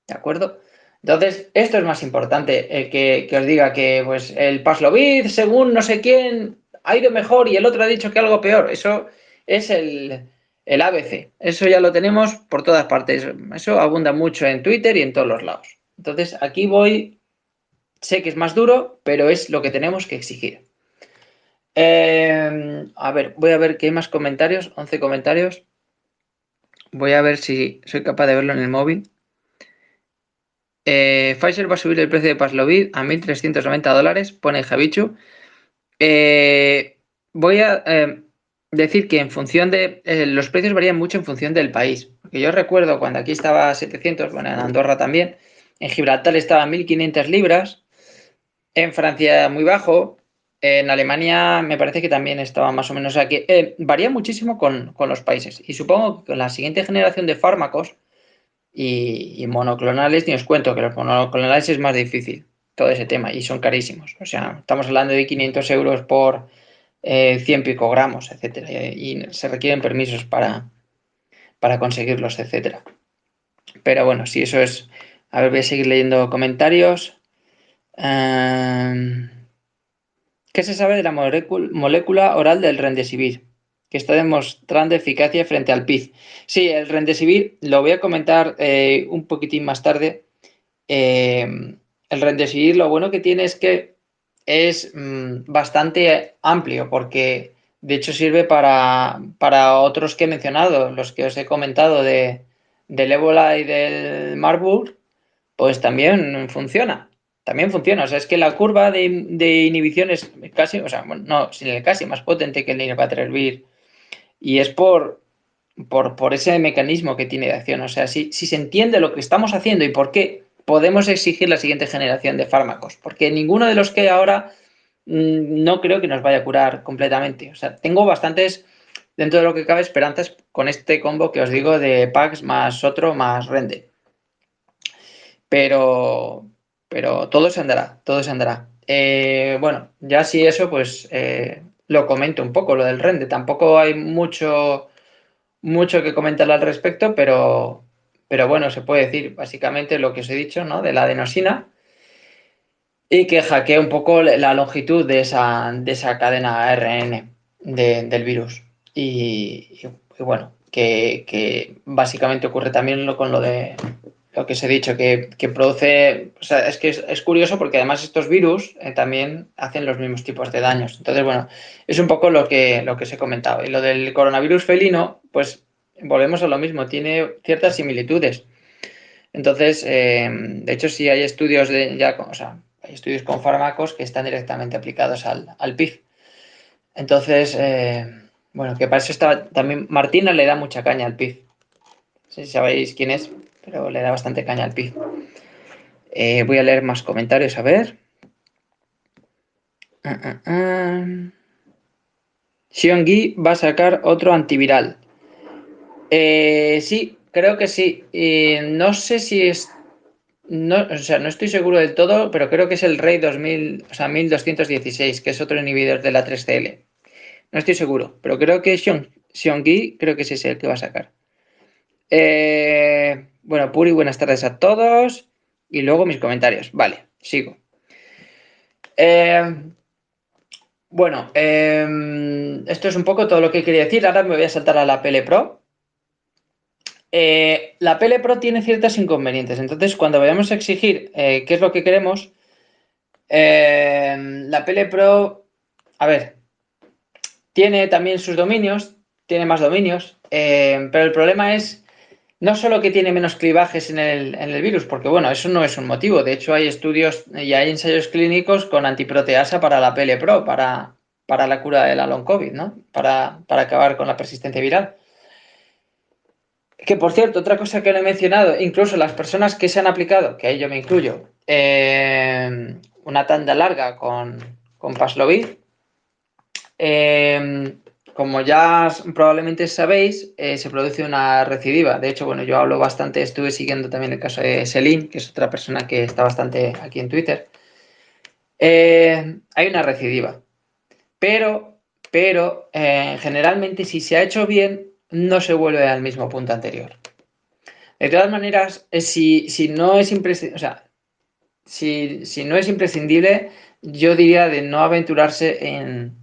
¿De acuerdo? Entonces, esto es más importante, que os diga que pues el Paxlovid, según no sé quién, ha ido mejor y el otro ha dicho que algo peor. Eso es el ABC. Eso ya lo tenemos por todas partes. Eso abunda mucho en Twitter y en todos los lados. Entonces, aquí voy, sé que es más duro, pero es lo que tenemos que exigir. A ver, voy a ver que hay más comentarios, 11 comentarios. Voy a ver si soy capaz de verlo en el móvil. Pfizer va a subir el precio de Paxlovid a $1.390, pone Javichu. Voy a decir que en función de... los precios varían mucho en función del país. Porque yo recuerdo cuando aquí estaba a 700, bueno, en Andorra también, en Gibraltar estaba a 1.500 libras, en Francia muy bajo, en Alemania me parece que también estaba más o menos aquí. Varía muchísimo con los países. Y supongo que con la siguiente generación de fármacos y monoclonales, ni os cuento que los monoclonales es más difícil todo ese tema y son carísimos. O sea, estamos hablando de 500 euros por 100 picogramos, etcétera. Y se requieren permisos para conseguirlos, etcétera. Pero bueno, si eso es... A ver, voy a seguir leyendo comentarios. ¿Qué se sabe de la molécula oral del Remdesivir? Que está demostrando eficacia frente al PIZ. Sí, el Remdesivir lo voy a comentar un poquitín más tarde. El Remdesivir lo bueno que tiene es que es bastante amplio porque de hecho sirve para otros que he mencionado, los que os he comentado del ébola y del Marburg, pues también funciona. También funciona. O sea, es que la curva de inhibición es casi, o sea, bueno, no, sin el casi más potente que el Nirmatrelvir. Y es por ese mecanismo que tiene de acción. O sea, si se entiende lo que estamos haciendo y por qué podemos exigir la siguiente generación de fármacos. Porque ninguno de los que hay ahora no creo que nos vaya a curar completamente. O sea, tengo bastantes, dentro de lo que cabe, esperanzas con este combo que os digo de Pax más otro más Rende. Pero todo se andará, todo se andará. Bueno, ya si eso, pues lo comento un poco, lo del rende. Tampoco hay mucho que comentar al respecto, pero bueno, se puede decir básicamente lo que os he dicho, ¿no? De la adenosina y que hackea un poco la longitud de esa cadena ARN del virus. Y bueno, que básicamente ocurre también con lo de lo que os he dicho, que produce, o sea, es que es curioso porque además estos virus también hacen los mismos tipos de daños. Entonces, bueno, es un poco lo que os he comentado. Y lo del coronavirus felino, pues volvemos a lo mismo, tiene ciertas similitudes. Entonces, de hecho, sí hay estudios o sea, hay estudios con fármacos que están directamente aplicados al PIF. Entonces, bueno, que para eso está también Martina le da mucha caña al PIF. No sé si sabéis quién es, pero le da bastante caña al PIF. Voy a leer más comentarios, a ver. Xiongui va a sacar otro antiviral. Sí, creo que sí. No sé si es... No, o sea, no estoy seguro del todo, pero creo que es el Rey 2000, o sea, 1216, que es otro inhibidor de la 3CL. No estoy seguro, pero creo que Xiongui creo que ese es el que va a sacar. Bueno, Puri, buenas tardes a todos. Y luego mis comentarios. Vale, sigo. Bueno, esto es un poco todo lo que quería decir. Ahora me voy a saltar a la PL Pro. La PL Pro tiene ciertos inconvenientes. Entonces, cuando vayamos a exigir qué es lo que queremos, la PL Pro, a ver, tiene también sus dominios, tiene más dominios, pero el problema es no solo que tiene menos clivajes en el virus, porque bueno, eso no es un motivo. De hecho, hay estudios y hay ensayos clínicos con antiproteasa para la PL Pro, para la cura de la long COVID, ¿no? Para acabar con la persistencia viral. Que por cierto, otra cosa que no he mencionado, incluso las personas que se han aplicado, que ahí yo me incluyo, una tanda larga con Paxlovid, como ya probablemente sabéis, se produce una recidiva. De hecho, bueno, yo hablo bastante, estuve siguiendo también el caso de Selin, que es otra persona que está bastante aquí en Twitter. Hay una recidiva, pero generalmente si se ha hecho bien, no se vuelve al mismo punto anterior. De todas maneras, si no es imprescindible, o sea, si no es imprescindible, yo diría de no aventurarse en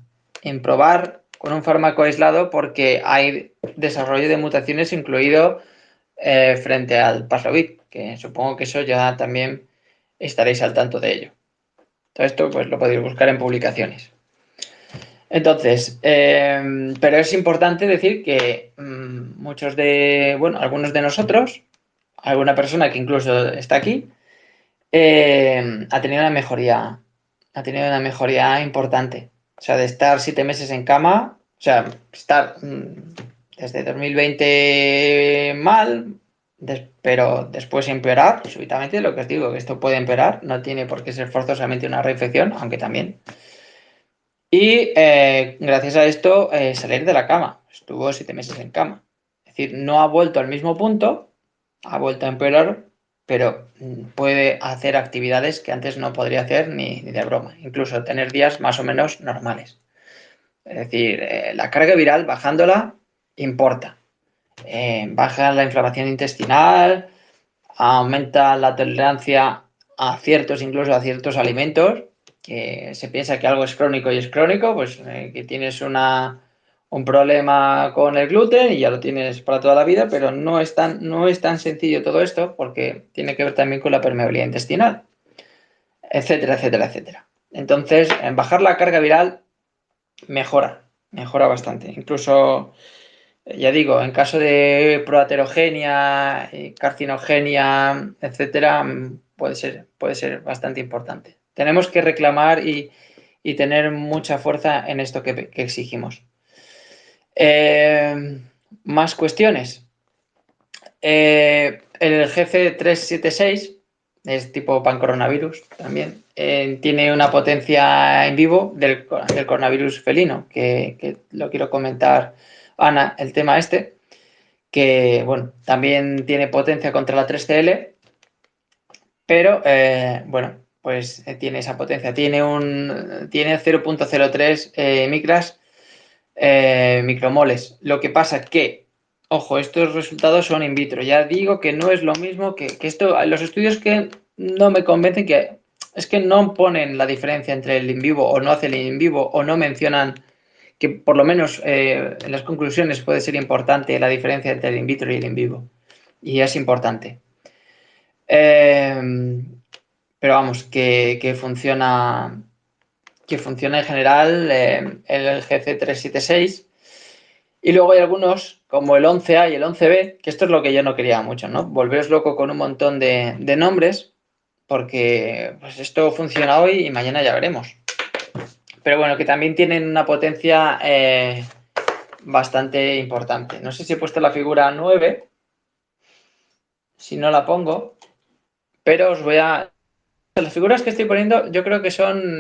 probar con un fármaco aislado porque hay desarrollo de mutaciones incluido frente al Paxlovid, que supongo que eso ya también estaréis al tanto de ello. Todo esto pues lo podéis buscar en publicaciones. Entonces, pero es importante decir que muchos de, bueno, algunos de nosotros, alguna persona que incluso está aquí, ha tenido una mejoría importante. O sea, de estar 7 meses en cama, o sea, estar desde 2020 mal, pero después empeorar súbitamente, lo que os digo, que esto puede empeorar, no tiene por qué ser forzosamente una reinfección, aunque también. Y gracias a esto salir de la cama. Estuvo 7 meses en cama. Es decir, no ha vuelto al mismo punto, ha vuelto a empeorar, pero puede hacer actividades que antes no podría hacer ni de broma. Incluso tener días más o menos normales. Es decir, la carga viral bajándola importa. Baja la inflamación intestinal, aumenta la tolerancia a ciertos, incluso a ciertos alimentos, que se piensa que algo es crónico y es crónico, pues que tienes un problema con el gluten y ya lo tienes para toda la vida, pero no es tan sencillo todo esto porque tiene que ver también con la permeabilidad intestinal, etcétera, etcétera, etcétera. Entonces, en bajar la carga viral mejora bastante. Incluso ya digo, en caso de proaterogenia, carcinogenia, etcétera, puede ser bastante importante. Tenemos que reclamar y tener mucha fuerza en esto que exigimos. Más cuestiones. El GC376 es tipo pancoronavirus también. Tiene una potencia en vivo del coronavirus felino, que lo quiero comentar, Ana, el tema este, que bueno, también tiene potencia contra la 3CL, pero bueno, pues tiene esa potencia. Tiene 0.03 micras micromoles. Lo que pasa que, ojo, estos resultados son in vitro. Ya digo que no es lo mismo que esto. Los estudios que no me convencen que es que no ponen la diferencia entre el in vivo o no hacen el in vivo o no mencionan que por lo menos en las conclusiones puede ser importante la diferencia entre el in vitro y el in vivo. Y es importante. Pero vamos, que funciona en general el GC376. Y luego hay algunos, como el 11A y el 11B, que esto es lo que yo no quería mucho, ¿no? Volveros loco con un montón de nombres, porque pues esto funciona hoy y mañana ya veremos. Pero bueno, que también tienen una potencia bastante importante. No sé si he puesto la figura 9, si no la pongo, pero os voy a... Las figuras que estoy poniendo yo creo que son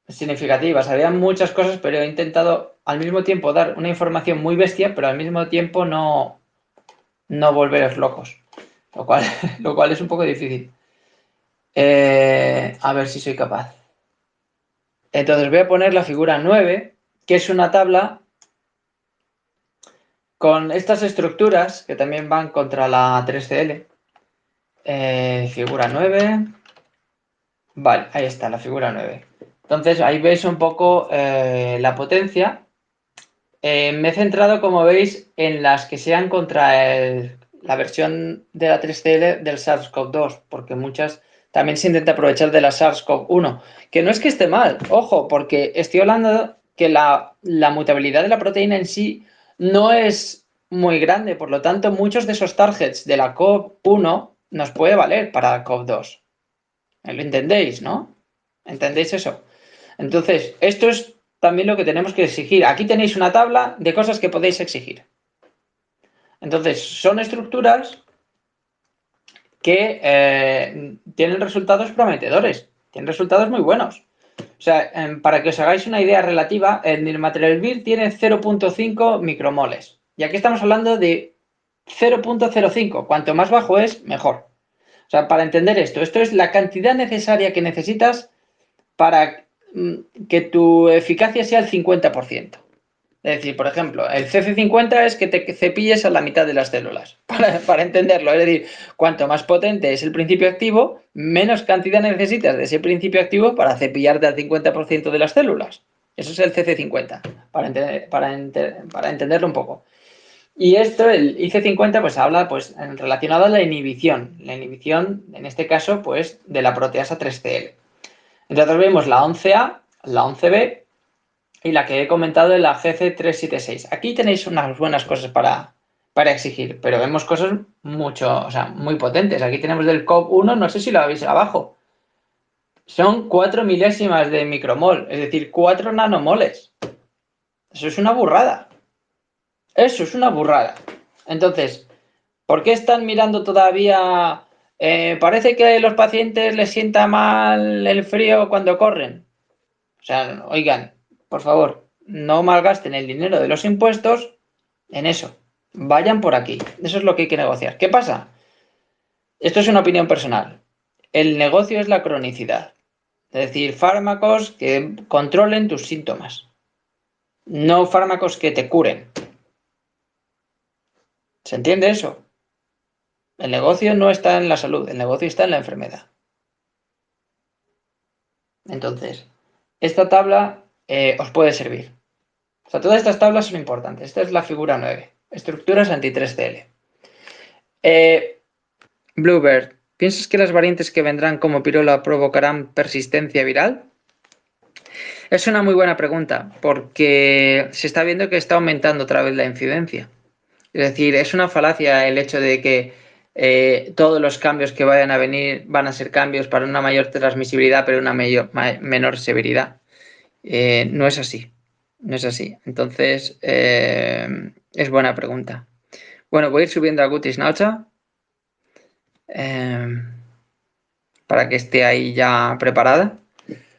significativas. Había muchas cosas, pero he intentado al mismo tiempo dar una información muy bestia, pero al mismo tiempo no volveros locos, lo cual es un poco difícil. A ver si soy capaz. Entonces voy a poner la figura 9, que es una tabla con estas estructuras que también van contra la 3CL. Figura 9. Vale, ahí está, la figura 9. Entonces ahí veis un poco la potencia. Me he centrado, como veis, en las que sean contra la versión de la 3CL del SARS-CoV-2, porque muchas también se intenta aprovechar de la SARS-CoV-1, que no es que esté mal, ojo, porque estoy hablando que la mutabilidad de la proteína en sí no es muy grande, por lo tanto, muchos de esos targets de la CoV-1 nos puede valer para la CoV-2. ¿Lo entendéis, no? ¿Entendéis eso? Entonces, esto es también lo que tenemos que exigir. Aquí tenéis una tabla de cosas que podéis exigir. Entonces, son estructuras que tienen resultados prometedores, tienen resultados muy buenos. O sea, para que os hagáis una idea relativa, el nirmatrelvir tiene 0,5 micromoles. Y aquí estamos hablando de 0,05. Cuanto más bajo es, mejor. O sea, para entender esto es la cantidad necesaria que necesitas para que tu eficacia sea el 50%. Es decir, por ejemplo, el CC50 es que te cepilles a la mitad de las células, para entenderlo. Es decir, cuanto más potente es el principio activo, menos cantidad necesitas de ese principio activo para cepillarte al 50% de las células. Eso es el CC50, para entenderlo un poco. Y esto, el IC50, pues habla pues relacionado a la inhibición. La inhibición, en este caso, pues de la proteasa 3CL. Entonces vemos la 11A, la 11B y la que he comentado es la GC376. Aquí tenéis unas buenas cosas para exigir, pero vemos cosas mucho, o sea, muy potentes. Aquí tenemos del COP1, no sé si lo veis abajo. Son 4 milésimas de micromol, es decir, 4 nanomoles. Eso es una burrada. Eso es una burrada. Entonces, ¿por qué están mirando todavía? Parece que a los pacientes les sienta mal el frío cuando corren. O sea, oigan, por favor, no malgasten el dinero de los impuestos en eso. Vayan por aquí. Eso es lo que hay que negociar. ¿Qué pasa? Esto es una opinión personal. El negocio es la cronicidad. Es decir, fármacos que controlen tus síntomas. No fármacos que te curen. ¿Se entiende eso? El negocio no está en la salud, el negocio está en la enfermedad. Entonces, esta tabla os puede servir. O sea, todas estas tablas son importantes. Esta es la figura 9. Estructuras anti-3CL. Bluebird, ¿piensas que las variantes que vendrán como pirola provocarán persistencia viral? Es una muy buena pregunta, porque se está viendo que está aumentando otra vez la incidencia. Es decir, es una falacia el hecho de que todos los cambios que vayan a venir van a ser cambios para una mayor transmisibilidad, pero una menor severidad. No es así. No es así. Entonces, es buena pregunta. Bueno, voy a ir subiendo a Gutis Naucha para que esté ahí ya preparada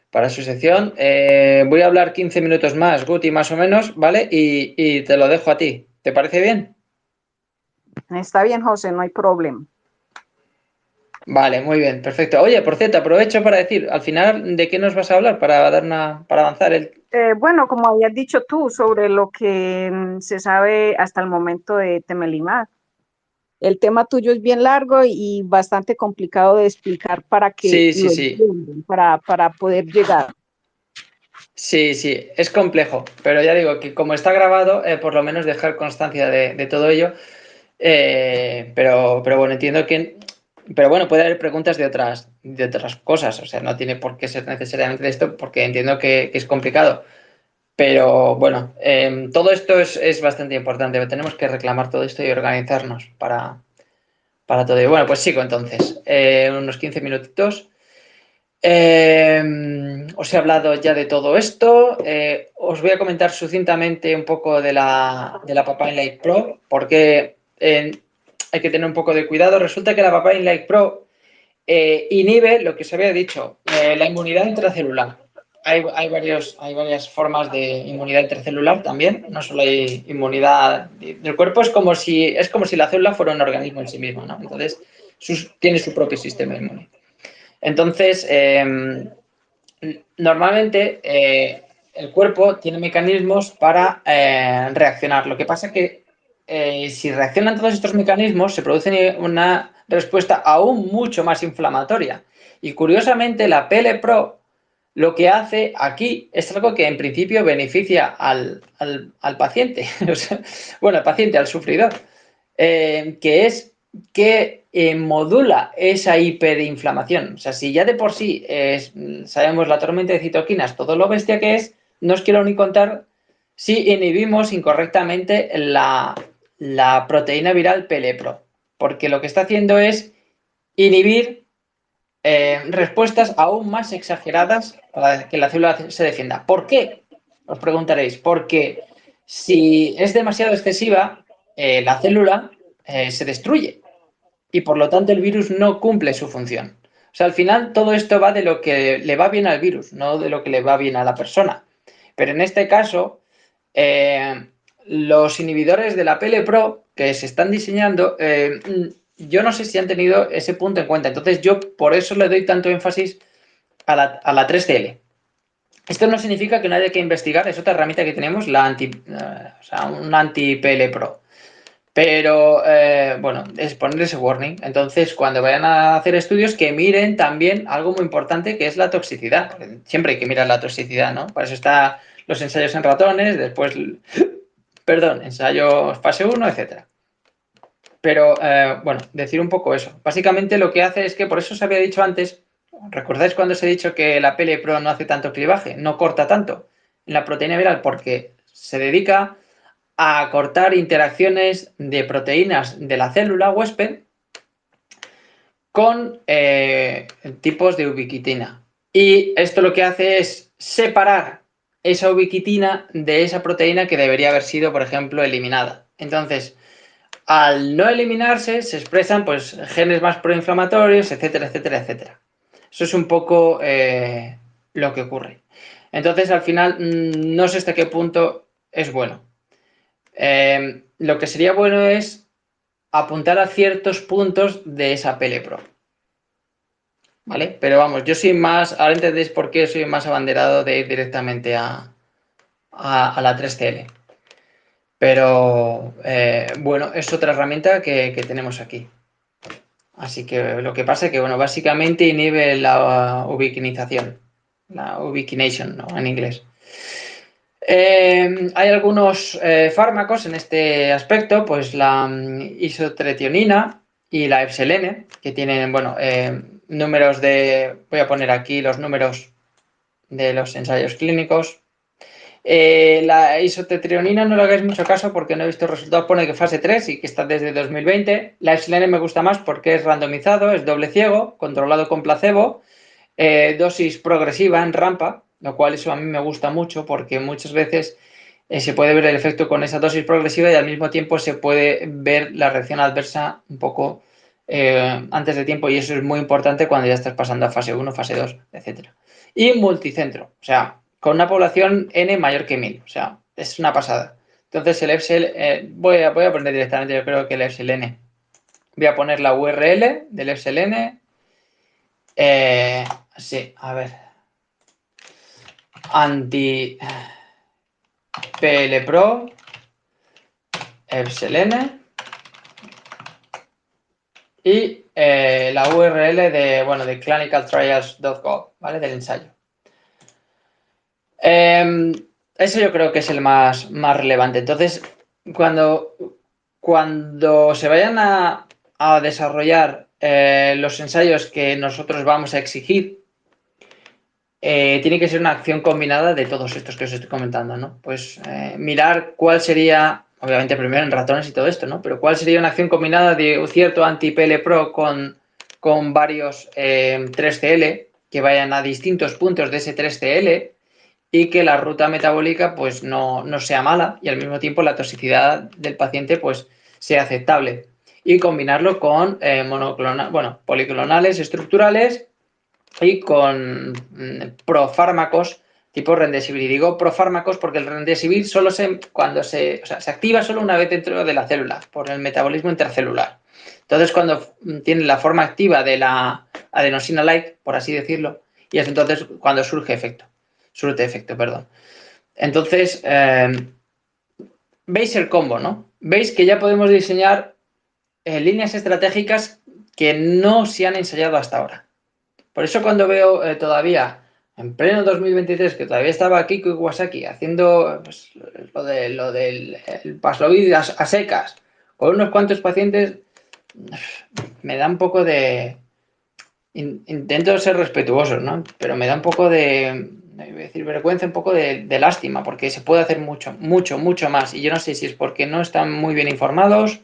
para su sección. Voy a hablar 15 minutos más, Guti, más o menos, ¿vale? Y te lo dejo a ti. ¿Te parece bien? Está bien, José, no hay problema. Vale, muy bien, perfecto. Oye, por cierto, aprovecho para decir, al final, ¿de qué nos vas a hablar para avanzar Bueno, como habías dicho tú, sobre lo que se sabe hasta el momento de Temelimab. El tema tuyo es bien largo y bastante complicado de explicar para que Sí, sí, lo sí. entiendan, para poder llegar. Sí, sí, es complejo, pero ya digo que como está grabado, por lo menos dejar constancia de todo ello. Pero bueno, entiendo que. Pero bueno, puede haber preguntas de otras cosas, o sea, no tiene por qué ser necesariamente de esto, porque entiendo que es complicado. Pero bueno, todo esto es bastante importante. Tenemos que reclamar todo esto y organizarnos para todo ello. Bueno, pues sigo entonces. Unos 15 minutitos. Os he hablado ya de todo esto. Os voy a comentar sucintamente un poco de la Papain Lake Pro, porque hay que tener un poco de cuidado. Resulta que la Papain Lake Pro inhibe lo que se había dicho, la inmunidad intracelular. Hay varias formas de inmunidad intracelular también, no solo hay inmunidad del cuerpo, es como si la célula fuera un organismo en sí mismo, ¿no? Entonces, tiene su propio sistema inmune. Entonces, normalmente el cuerpo tiene mecanismos para reaccionar. Lo que pasa es que si reaccionan todos estos mecanismos, se produce una respuesta aún mucho más inflamatoria. Y curiosamente, la PLPRO lo que hace aquí es algo que en principio beneficia al paciente, bueno, al paciente, al sufridor, que es que modula esa hiperinflamación. O sea, si ya de por sí sabemos la tormenta de citoquinas, todo lo bestia que es, no os quiero ni contar si inhibimos incorrectamente la proteína viral PLEPRO, porque lo que está haciendo es inhibir respuestas aún más exageradas para que la célula se defienda. ¿Por qué? Os preguntaréis. Porque si es demasiado excesiva, la célula se destruye y por lo tanto el virus no cumple su función. O sea, al final todo esto va de lo que le va bien al virus, no de lo que le va bien a la persona. Pero en este caso, los inhibidores de la PLPro que se están diseñando, yo no sé si han tenido ese punto en cuenta. Entonces yo por eso le doy tanto énfasis a la 3CL. Esto no significa que no haya que investigar, es otra herramienta que tenemos, un anti-PLPro. Pero, bueno, es poner ese warning. Entonces, cuando vayan a hacer estudios, que miren también algo muy importante, que es la toxicidad. Porque siempre hay que mirar la toxicidad, ¿no? Para eso están los ensayos en ratones, después, perdón, ensayos fase 1, etcétera. Pero, bueno, decir un poco eso. Básicamente lo que hace es que, por eso os había dicho antes, ¿recordáis cuando os he dicho que la PLPro no hace tanto clivaje? No corta tanto en la proteína viral porque se dedica a cortar interacciones de proteínas de la célula huésped con tipos de ubiquitina. Y esto lo que hace es separar esa ubiquitina de esa proteína que debería haber sido, por ejemplo, eliminada. Entonces, al no eliminarse, se expresan pues genes más proinflamatorios, etcétera, etcétera, etcétera. Eso es un poco lo que ocurre. Entonces, al final, no sé hasta qué punto es bueno. Lo que sería bueno es apuntar a ciertos puntos de esa PLPro. ¿Vale? Pero vamos, yo soy más, ahora entendéis por qué soy más abanderado de ir directamente a la 3CL. Pero bueno, es otra herramienta que tenemos aquí. Así que lo que pasa es que, bueno, básicamente inhibe la ubiquinización, la ubiquination, ¿no? En inglés. Hay algunos fármacos en este aspecto, pues la isotretionina y la epsilene, que tienen, bueno, números de, voy a poner aquí los números de los ensayos clínicos. La isotretionina no le hagáis mucho caso porque no he visto resultados, pone que fase 3 y que está desde 2020. La epsilene me gusta más porque es randomizado, es doble ciego, controlado con placebo, dosis progresiva en rampa, lo cual eso a mí me gusta mucho porque muchas veces se puede ver el efecto con esa dosis progresiva y al mismo tiempo se puede ver la reacción adversa un poco antes de tiempo y eso es muy importante cuando ya estás pasando a fase 1, fase 2, etcétera. Y multicentro, o sea, con una población N mayor que 1000, o sea, es una pasada. Entonces el Epsilon, voy a poner directamente, yo creo que el Epsilon, voy a poner la URL del Epsilon. Sí, a ver. Anti-PLPro, Epsilon. Y la URL de, bueno, de clinicaltrials.gov, ¿vale? Del ensayo. Eso yo creo que es el más relevante. Entonces, cuando se vayan a desarrollar los ensayos que nosotros vamos a exigir, tiene que ser una acción combinada de todos estos que os estoy comentando, ¿no? Pues mirar cuál sería, obviamente primero en ratones y todo esto, ¿no? Pero cuál sería una acción combinada de un cierto anti-PLPro con varios 3CL que vayan a distintos puntos de ese 3CL y que la ruta metabólica pues no sea mala y al mismo tiempo la toxicidad del paciente pues sea aceptable y combinarlo con policlonales estructurales y con profármacos tipo Remdesivir. Y digo profármacos porque el Remdesivir solo se activa solo una vez dentro de la célula por el metabolismo intracelular. Entonces cuando tiene la forma activa de la adenosina-like, por así decirlo, y es entonces cuando surte efecto. Entonces, veis el combo, ¿no? Veis que ya podemos diseñar líneas estratégicas que no se han ensayado hasta ahora. Por eso cuando veo todavía, en pleno 2023, que todavía estaba Kiko Iwasaki haciendo pues, lo del Paxlovid a secas, con unos cuantos pacientes, me da un poco de... Intento ser respetuoso, ¿no? Pero me da un poco de, vergüenza, un poco de lástima, porque se puede hacer mucho, mucho, mucho más. Y yo no sé si es porque no están muy bien informados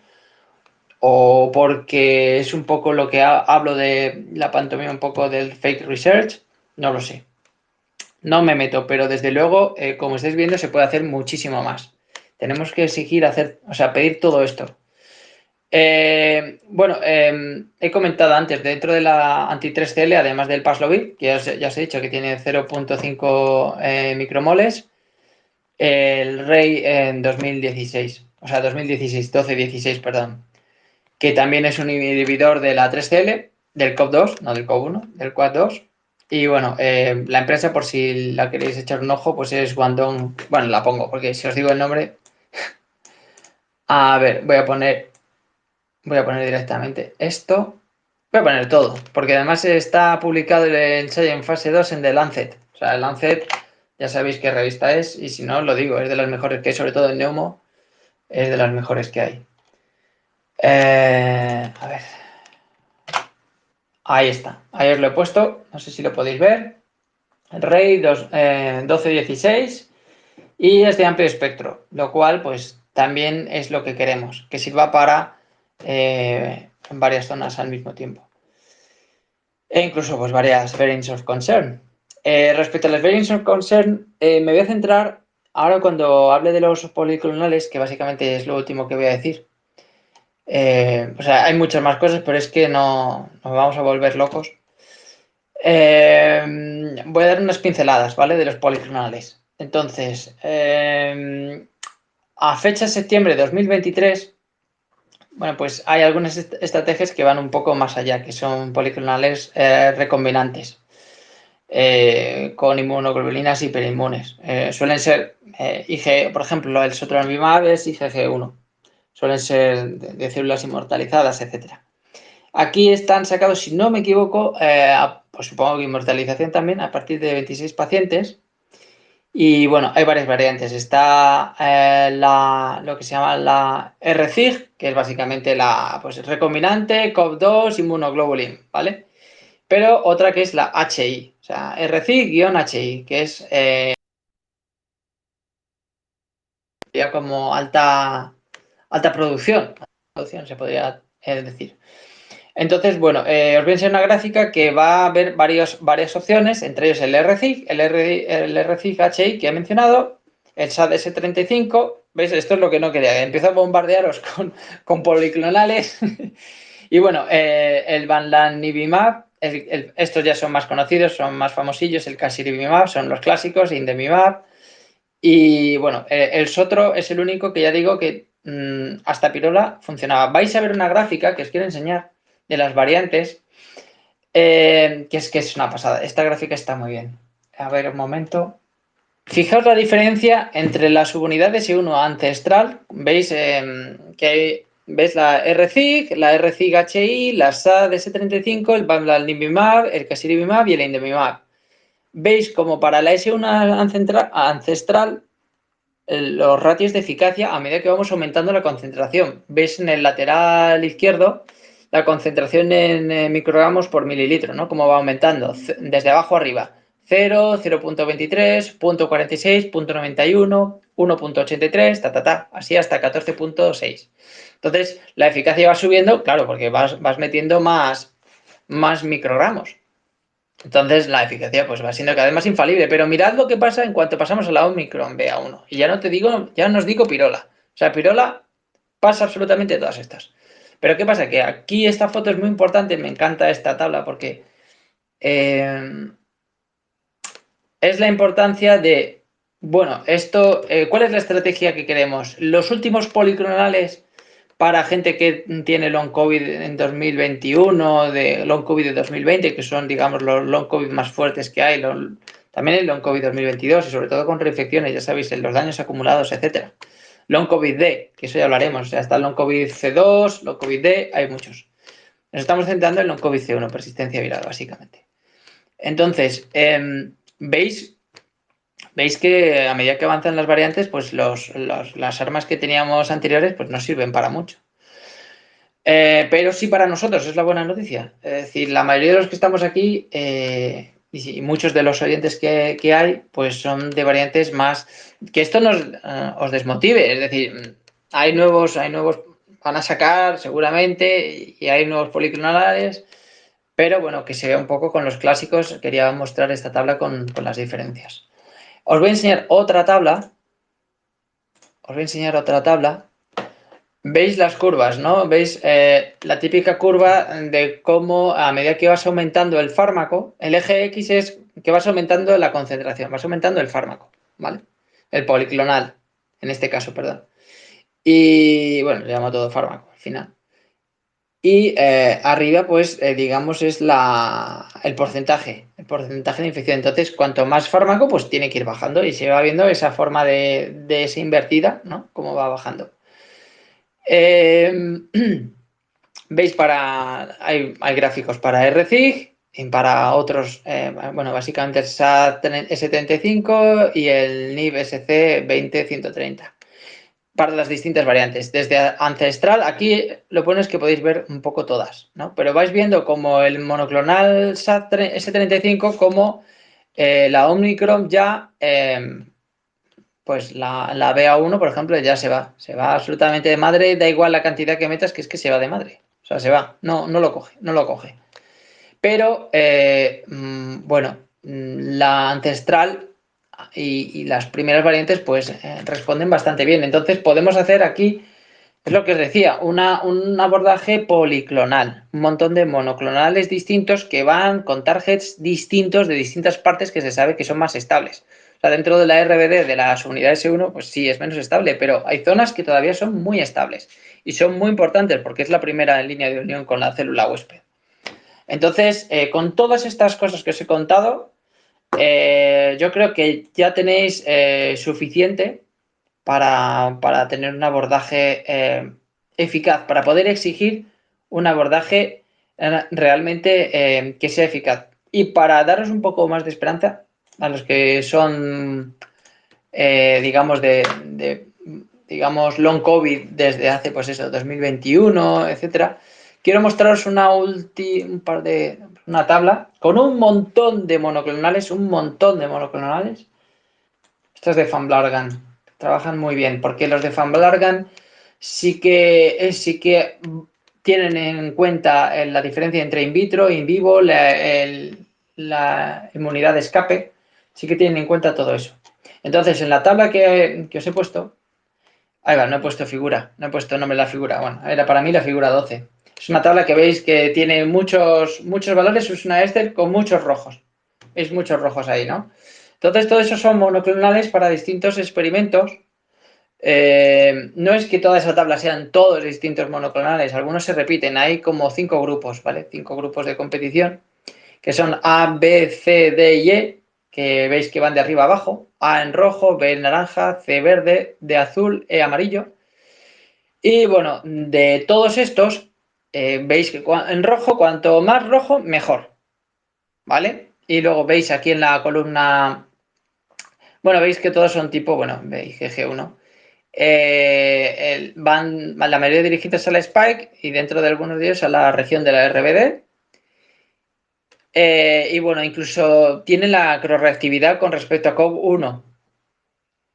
o porque es un poco lo que hablo de la pantomima, un poco del fake research, no lo sé. No me meto, pero desde luego, como estáis viendo, se puede hacer muchísimo más. Tenemos que exigir pedir todo esto. Bueno, he comentado antes, dentro de la anti-3CL, además del Paxlovid, que ya os he dicho que tiene 0,5 micromoles, el Rey en 2016, o sea, 2016, 12-16, perdón, que también es un inhibidor de la 3CL, del COP2, no del COP1, del COP2. Y bueno, la empresa, por si la queréis echar un ojo, pues es Guangdong. Bueno, la pongo, porque si os digo el nombre... A ver, voy a poner directamente esto. Voy a poner todo, porque además está publicado el ensayo en fase 2 en The Lancet. O sea, el Lancet, ya sabéis qué revista es, y si no, os lo digo, es de las mejores que hay, sobre todo en neumo, es de las mejores que hay. A ver. Ahí está, ahí os lo he puesto, no sé si lo podéis ver. El Rey 12-16 y es de amplio espectro, lo cual pues también es lo que queremos, que sirva para varias zonas al mismo tiempo. E incluso pues varias variants of concern. Respecto a las variants of concern, me voy a centrar ahora cuando hable de los policlonales, que básicamente es lo último que voy a decir. O sea, hay muchas más cosas, pero es que no nos vamos a volver locos. Voy a dar unas pinceladas, ¿vale? De los policlonales. Entonces, a fecha de septiembre de 2023, bueno, pues hay algunas estrategias que van un poco más allá, que son policlonales recombinantes, con inmunoglobulinas hiperinmunes. Suelen ser IG, por ejemplo, el sotrovimab es IgG1. Suelen ser de células inmortalizadas, etcétera. Aquí están sacados, si no me equivoco, pues supongo que inmortalización también, a partir de 26 pacientes. Y bueno, hay varias variantes. Está lo que se llama la RCIG, que es básicamente la pues, recombinante, COP2, inmunoglobulin, ¿vale? Pero otra que es la HI, o sea, RCIG-HI, que es ya como alta producción, se podría decir. Entonces, bueno, os voy a enseñar una gráfica que va a ver varias opciones, entre ellos el RCIG, el RCIG HI que he mencionado, el SAD-S35, ¿veis? Esto es lo que no quería, empiezo a bombardearos con policlonales. Y bueno, el Bamlanivimab, estos ya son más conocidos, son más famosillos, el Casirivimab, son los clásicos, Indemimab. Y bueno, el Sotro es el único que ya digo que hasta Pirola funcionaba. Vais a ver una gráfica que os quiero enseñar de las variantes, que es una pasada. Esta gráfica está muy bien. A ver, un momento. Fijaos la diferencia entre las subunidades y uno ancestral. Veis que hay, ¿ves la RCIG, la RCIG-HI, la SAD-S35, el Bamlanivimab, el Casirivimab y el Indemimab? Veis como para la S1 ancestral los ratios de eficacia a medida que vamos aumentando la concentración. Ves en el lateral izquierdo la concentración en microgramos por mililitro, ¿no? Cómo va aumentando desde abajo arriba. 0, 0.23, 0.46, 0.91, 1.83, así hasta 14.6. Entonces, la eficacia va subiendo, claro, porque vas metiendo más microgramos. Entonces la eficacia pues va siendo cada vez más infalible, pero mirad lo que pasa en cuanto pasamos a la Omicron BA1. Y ya no os digo Pirola. O sea, Pirola pasa absolutamente todas estas. Pero ¿qué pasa? Que aquí esta foto es muy importante, me encanta esta tabla porque es la importancia de, bueno, esto, ¿cuál es la estrategia que queremos? Los últimos policlonales para gente que tiene long COVID en 2021, de long COVID de 2020, que son, digamos, los long COVID más fuertes que hay, también el long COVID 2022 y sobre todo con reinfecciones, ya sabéis, en los daños acumulados, etcétera. Long COVID D, que eso ya hablaremos, o sea, está el long COVID C2, long COVID D, hay muchos. Nos estamos centrando en long COVID C1, persistencia viral, básicamente. Entonces, ¿veis que a medida que avanzan las variantes, pues las armas que teníamos anteriores pues no sirven para mucho? Pero sí para nosotros, es la buena noticia. Es decir, la mayoría de los que estamos aquí y muchos de los oyentes que hay, pues son de variantes más... Que esto os desmotive, es decir, hay nuevos, van a sacar seguramente y hay nuevos policlonales, pero bueno, que se vea un poco con los clásicos. Quería mostrar esta tabla con las diferencias. Os voy a enseñar otra tabla. veis las curvas, ¿no? Veis la típica curva de cómo a medida que vas aumentando el fármaco, el eje X es que vas aumentando la concentración, vas aumentando el fármaco, ¿vale? El policlonal, en este caso, perdón. Y bueno, se llama todo fármaco al final. Y arriba, pues, digamos, es el porcentaje de infección. Entonces, cuanto más fármaco, pues tiene que ir bajando y se va viendo esa forma de esa invertida, ¿no? Cómo va bajando. Veis, hay gráficos para RCIG y para otros, bueno, básicamente el SAT-S35 y el NIB-SC 20130 para las distintas variantes. Desde ancestral, aquí lo pones que podéis ver un poco todas, ¿no? Pero vais viendo como el monoclonal S35, como la Omicron ya, pues la BA1, por ejemplo, ya se va absolutamente de madre, da igual la cantidad que metas, que es que se va de madre. O sea, se va, no lo coge. Pero, bueno, la ancestral y las primeras variantes, pues responden bastante bien. Entonces, podemos hacer aquí, es lo que os decía, un abordaje policlonal, un montón de monoclonales distintos que van con targets distintos de distintas partes que se sabe que son más estables. O sea, dentro de la RBD de las unidades S1, pues sí, es menos estable, pero hay zonas que todavía son muy estables y son muy importantes porque es la primera en línea de unión con la célula huésped. Entonces, con todas estas cosas que os he contado, yo creo que ya tenéis suficiente para tener un abordaje eficaz, para poder exigir un abordaje realmente que sea eficaz. Y para daros un poco más de esperanza a los que son, digamos, digamos, long COVID desde hace, pues eso, 2021, etcétera, quiero mostraros una tabla con un montón de monoclonales, Estos de Van Blargan trabajan muy bien, porque los de Van Blargan sí que tienen en cuenta la diferencia entre in vitro, in vivo, la inmunidad de escape, sí que tienen en cuenta todo eso. Entonces, en la tabla que os he puesto, ahí va, no he puesto figura, no he puesto nombre de la figura, bueno, era para mí la figura 12. Es una tabla que veis que tiene muchos valores, es una Excel con muchos rojos. Veis muchos rojos ahí, ¿no? Entonces, todo eso son monoclonales para distintos experimentos. No es que toda esa tabla sean todos distintos monoclonales, algunos se repiten, hay como 5 grupos, ¿vale? 5 grupos de competición, que son A, B, C, D y E, que veis que van de arriba a abajo, A en rojo, B en naranja, C verde, D azul, E amarillo. Y bueno, de todos estos, veis que en rojo, cuanto más rojo, mejor, ¿vale? Y luego veis aquí en la columna, bueno, veis que todos son tipo, bueno, veis GG1. Van la mayoría dirigidos a la Spike y dentro de algunos de ellos a la región de la RBD. Y bueno, incluso tienen la croreactividad con respecto a COV1.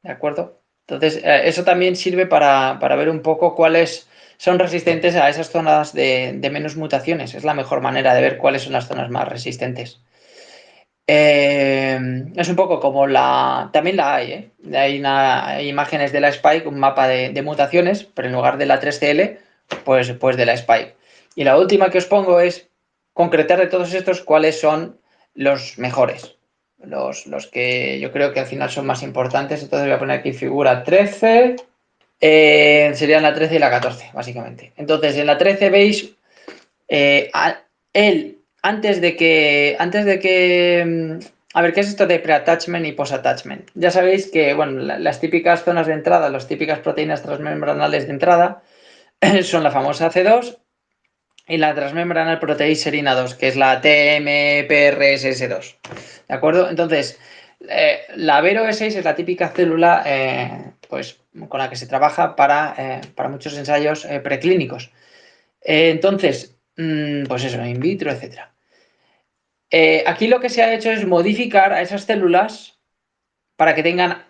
¿De acuerdo? Entonces, eso también sirve para ver un poco cuáles son resistentes a esas zonas de menos mutaciones. Es la mejor manera de ver cuáles son las zonas más resistentes. Es un poco como también la hay, ¿eh? Hay imágenes de la Spike, un mapa de mutaciones, pero en lugar de la 3CL, pues de la Spike. Y la última que os pongo es concretar de todos estos cuáles son los mejores, los que yo creo que al final son más importantes. Entonces voy a poner aquí figura 13, serían la 13 y la 14, básicamente. Entonces en la 13 veis antes de que a ver, ¿qué es esto de pre-attachment y post-attachment? Ya sabéis que, bueno, las típicas zonas de entrada, las típicas proteínas transmembranales de entrada son la famosa C2 y la transmembranal proteíserina 2, que es la TMPRSS2. ¿De acuerdo? Entonces, la VERO-E6 es la típica célula pues, con la que se trabaja para muchos ensayos preclínicos. Entonces, pues eso, in vitro, etcétera. Aquí lo que se ha hecho es modificar a esas células para que tengan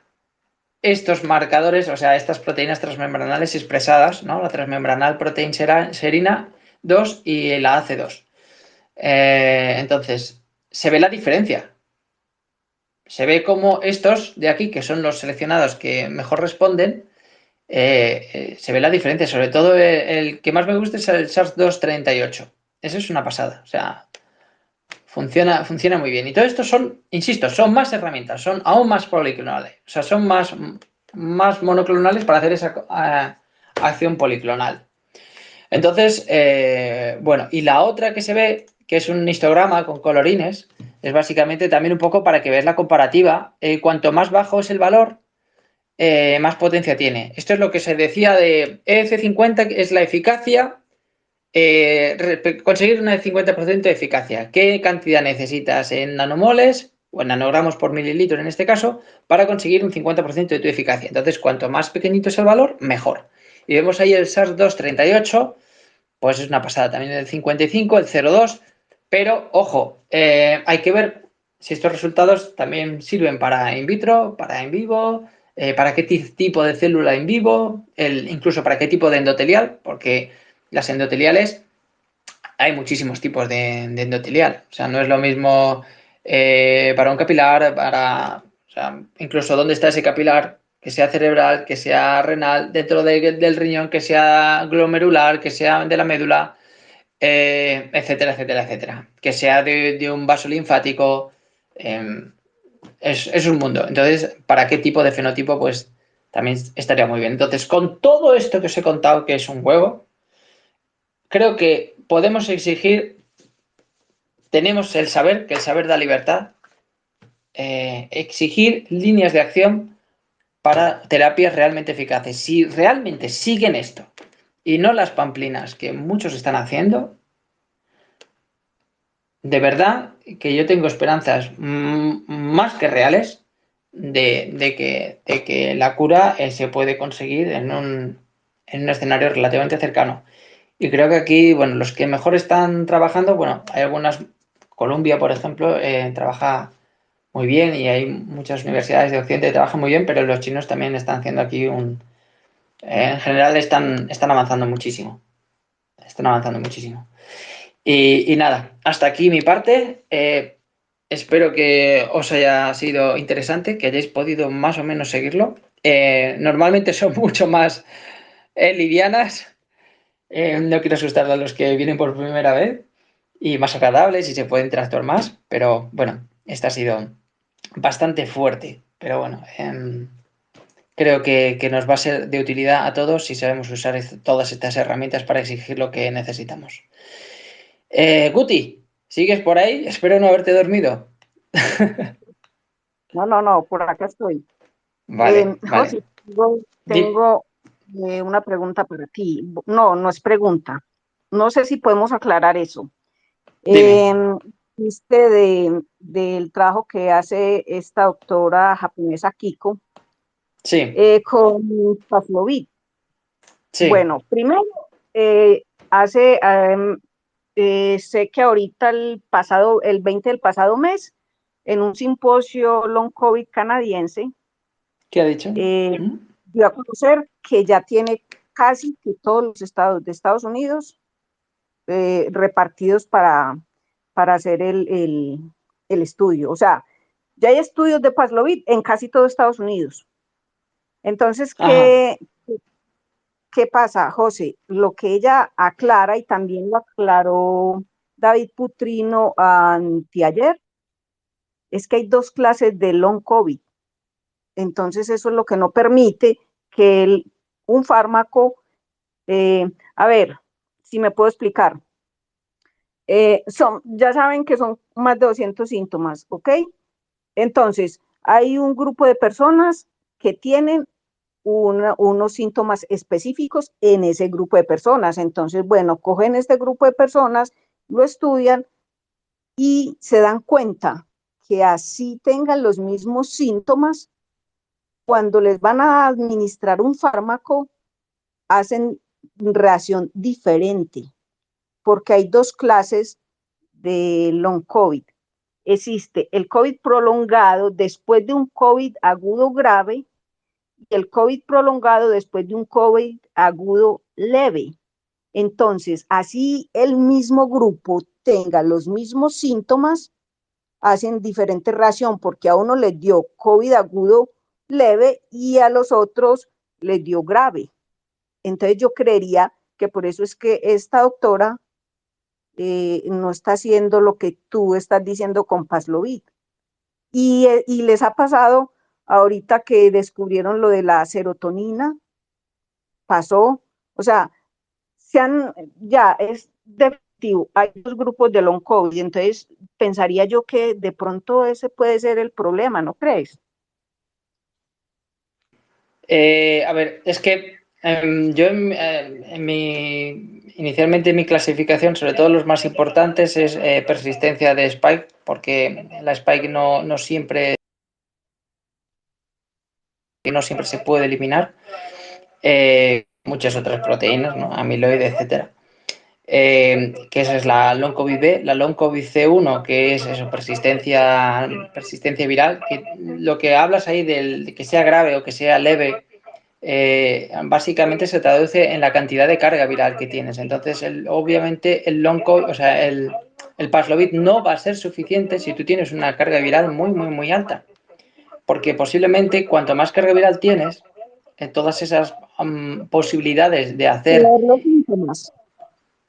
estos marcadores, o sea, estas proteínas transmembranales expresadas, ¿no? La transmembranal proteinserina 2 y la AC2. Entonces, se ve la diferencia. Se ve como estos de aquí, que son los seleccionados que mejor responden, se ve la diferencia. Sobre todo el que más me gusta es el SARS-238. Eso es una pasada. O sea, funciona muy bien. Y todo esto son, insisto, son más herramientas, son aún más policlonales. O sea, son más monoclonales para hacer esa acción policlonal. Entonces, bueno, y la otra que se ve, que es un histograma con colorines, es básicamente también un poco para que veas la comparativa. Cuanto más bajo es el valor, más potencia tiene. Esto es lo que se decía de EC50, que es la eficacia, conseguir una 50% de eficacia. ¿Qué cantidad necesitas en nanomoles o en nanogramos por mililitro en este caso para conseguir un 50% de tu eficacia? Entonces, cuanto más pequeñito es el valor, mejor. Y vemos ahí el SARS-238, pues es una pasada también el 55, el 0,2, pero ojo, hay que ver si estos resultados también sirven para in vitro, para in vivo, para qué tipo de célula in vivo, incluso para qué tipo de endotelial, porque las endoteliales, hay muchísimos tipos de endotelial, o sea, no es lo mismo para un capilar, o sea, incluso dónde está ese capilar, que sea cerebral, que sea renal, dentro del riñón, que sea glomerular, que sea de la médula, etcétera, etcétera, etcétera. Que sea de un vaso linfático, es un mundo. Entonces, ¿para qué tipo de fenotipo? Pues también estaría muy bien. Entonces, con todo esto que os he contado, que es un huevo, creo que podemos exigir, tenemos el saber, que el saber da libertad, exigir líneas de acción para terapias realmente eficaces. Si realmente siguen esto y no las pamplinas que muchos están haciendo, de verdad que yo tengo esperanzas más que reales de que la cura se puede conseguir en un escenario relativamente cercano. Y creo que aquí, bueno, los que mejor están trabajando, bueno, hay algunas, Columbia, por ejemplo, trabaja muy bien y hay muchas universidades de Occidente que trabajan muy bien, pero los chinos también están haciendo aquí en general están avanzando muchísimo. Están avanzando muchísimo. Y nada, hasta aquí mi parte. Espero que os haya sido interesante, que hayáis podido más o menos seguirlo. Normalmente son mucho más livianas. No quiero asustar a los que vienen por primera vez. Y más agradables y se puede interactuar más. Pero bueno, esta ha sido bastante fuerte. Pero bueno, creo que nos va a ser de utilidad a todos si sabemos usar todas estas herramientas para exigir lo que necesitamos. Guti, ¿sigues por ahí? Espero no haberte dormido. No, por acá estoy. Vale, vale. José, tengo una pregunta para ti. No, no es pregunta. No sé si podemos aclarar eso. Dime. Viste del trabajo que hace esta doctora japonesa Kiko Sí, con Paxlovid. sí. Bueno, primero, sé que ahorita el 20 del pasado mes, en un simposio long COVID canadiense, ¿Qué ha dicho? eh, ¿Mm? dio a conocer que ya tiene casi que todos los estados de Estados Unidos repartidos para hacer el estudio. O sea, ya hay estudios de Paxlovid en casi todo Estados Unidos. Entonces, Ajá. ¿qué pasa, José? Lo que ella aclara, y también lo aclaró David Putrino anteayer, es que hay dos clases de long COVID. Entonces, eso es lo que no permite que un fármaco, a ver, si me puedo explicar, ya saben que son más de 200 síntomas, ¿ok? Entonces, hay un grupo de personas que tienen unos síntomas específicos en ese grupo de personas. Entonces, bueno, cogen este grupo de personas, lo estudian y se dan cuenta que así tengan los mismos síntomas, cuando les van a administrar un fármaco, hacen reacción diferente, porque hay dos clases de long COVID. Existe el COVID prolongado después de un COVID agudo grave y el COVID prolongado después de un COVID agudo leve. Entonces, así el mismo grupo tenga los mismos síntomas, hacen diferente reacción, porque a uno les dio COVID agudo leve y a los otros les dio grave. Entonces yo creería que por eso es que esta doctora no está haciendo lo que tú estás diciendo con Paxlovid. Y les ha pasado ahorita que descubrieron lo de la serotonina, pasó, o sea, ya es definitivo, hay dos grupos de long COVID, entonces pensaría yo que de pronto ese puede ser el problema, ¿no crees? A ver, es que yo inicialmente mi clasificación, sobre todo los más importantes, es persistencia de spike, porque la spike no siempre se puede eliminar. Muchas otras proteínas, ¿no? Amiloide, etcétera. Que esa es la long COVID B, la long COVID C1, que es eso, persistencia viral, que lo que hablas ahí de que sea grave o que sea leve, básicamente se traduce en la cantidad de carga viral que tienes. Entonces, obviamente, el long COVID, o sea, el Paxlovid no va a ser suficiente si tú tienes una carga viral muy alta, porque posiblemente cuanto más carga viral tienes, todas esas posibilidades de hacer Los síntomas.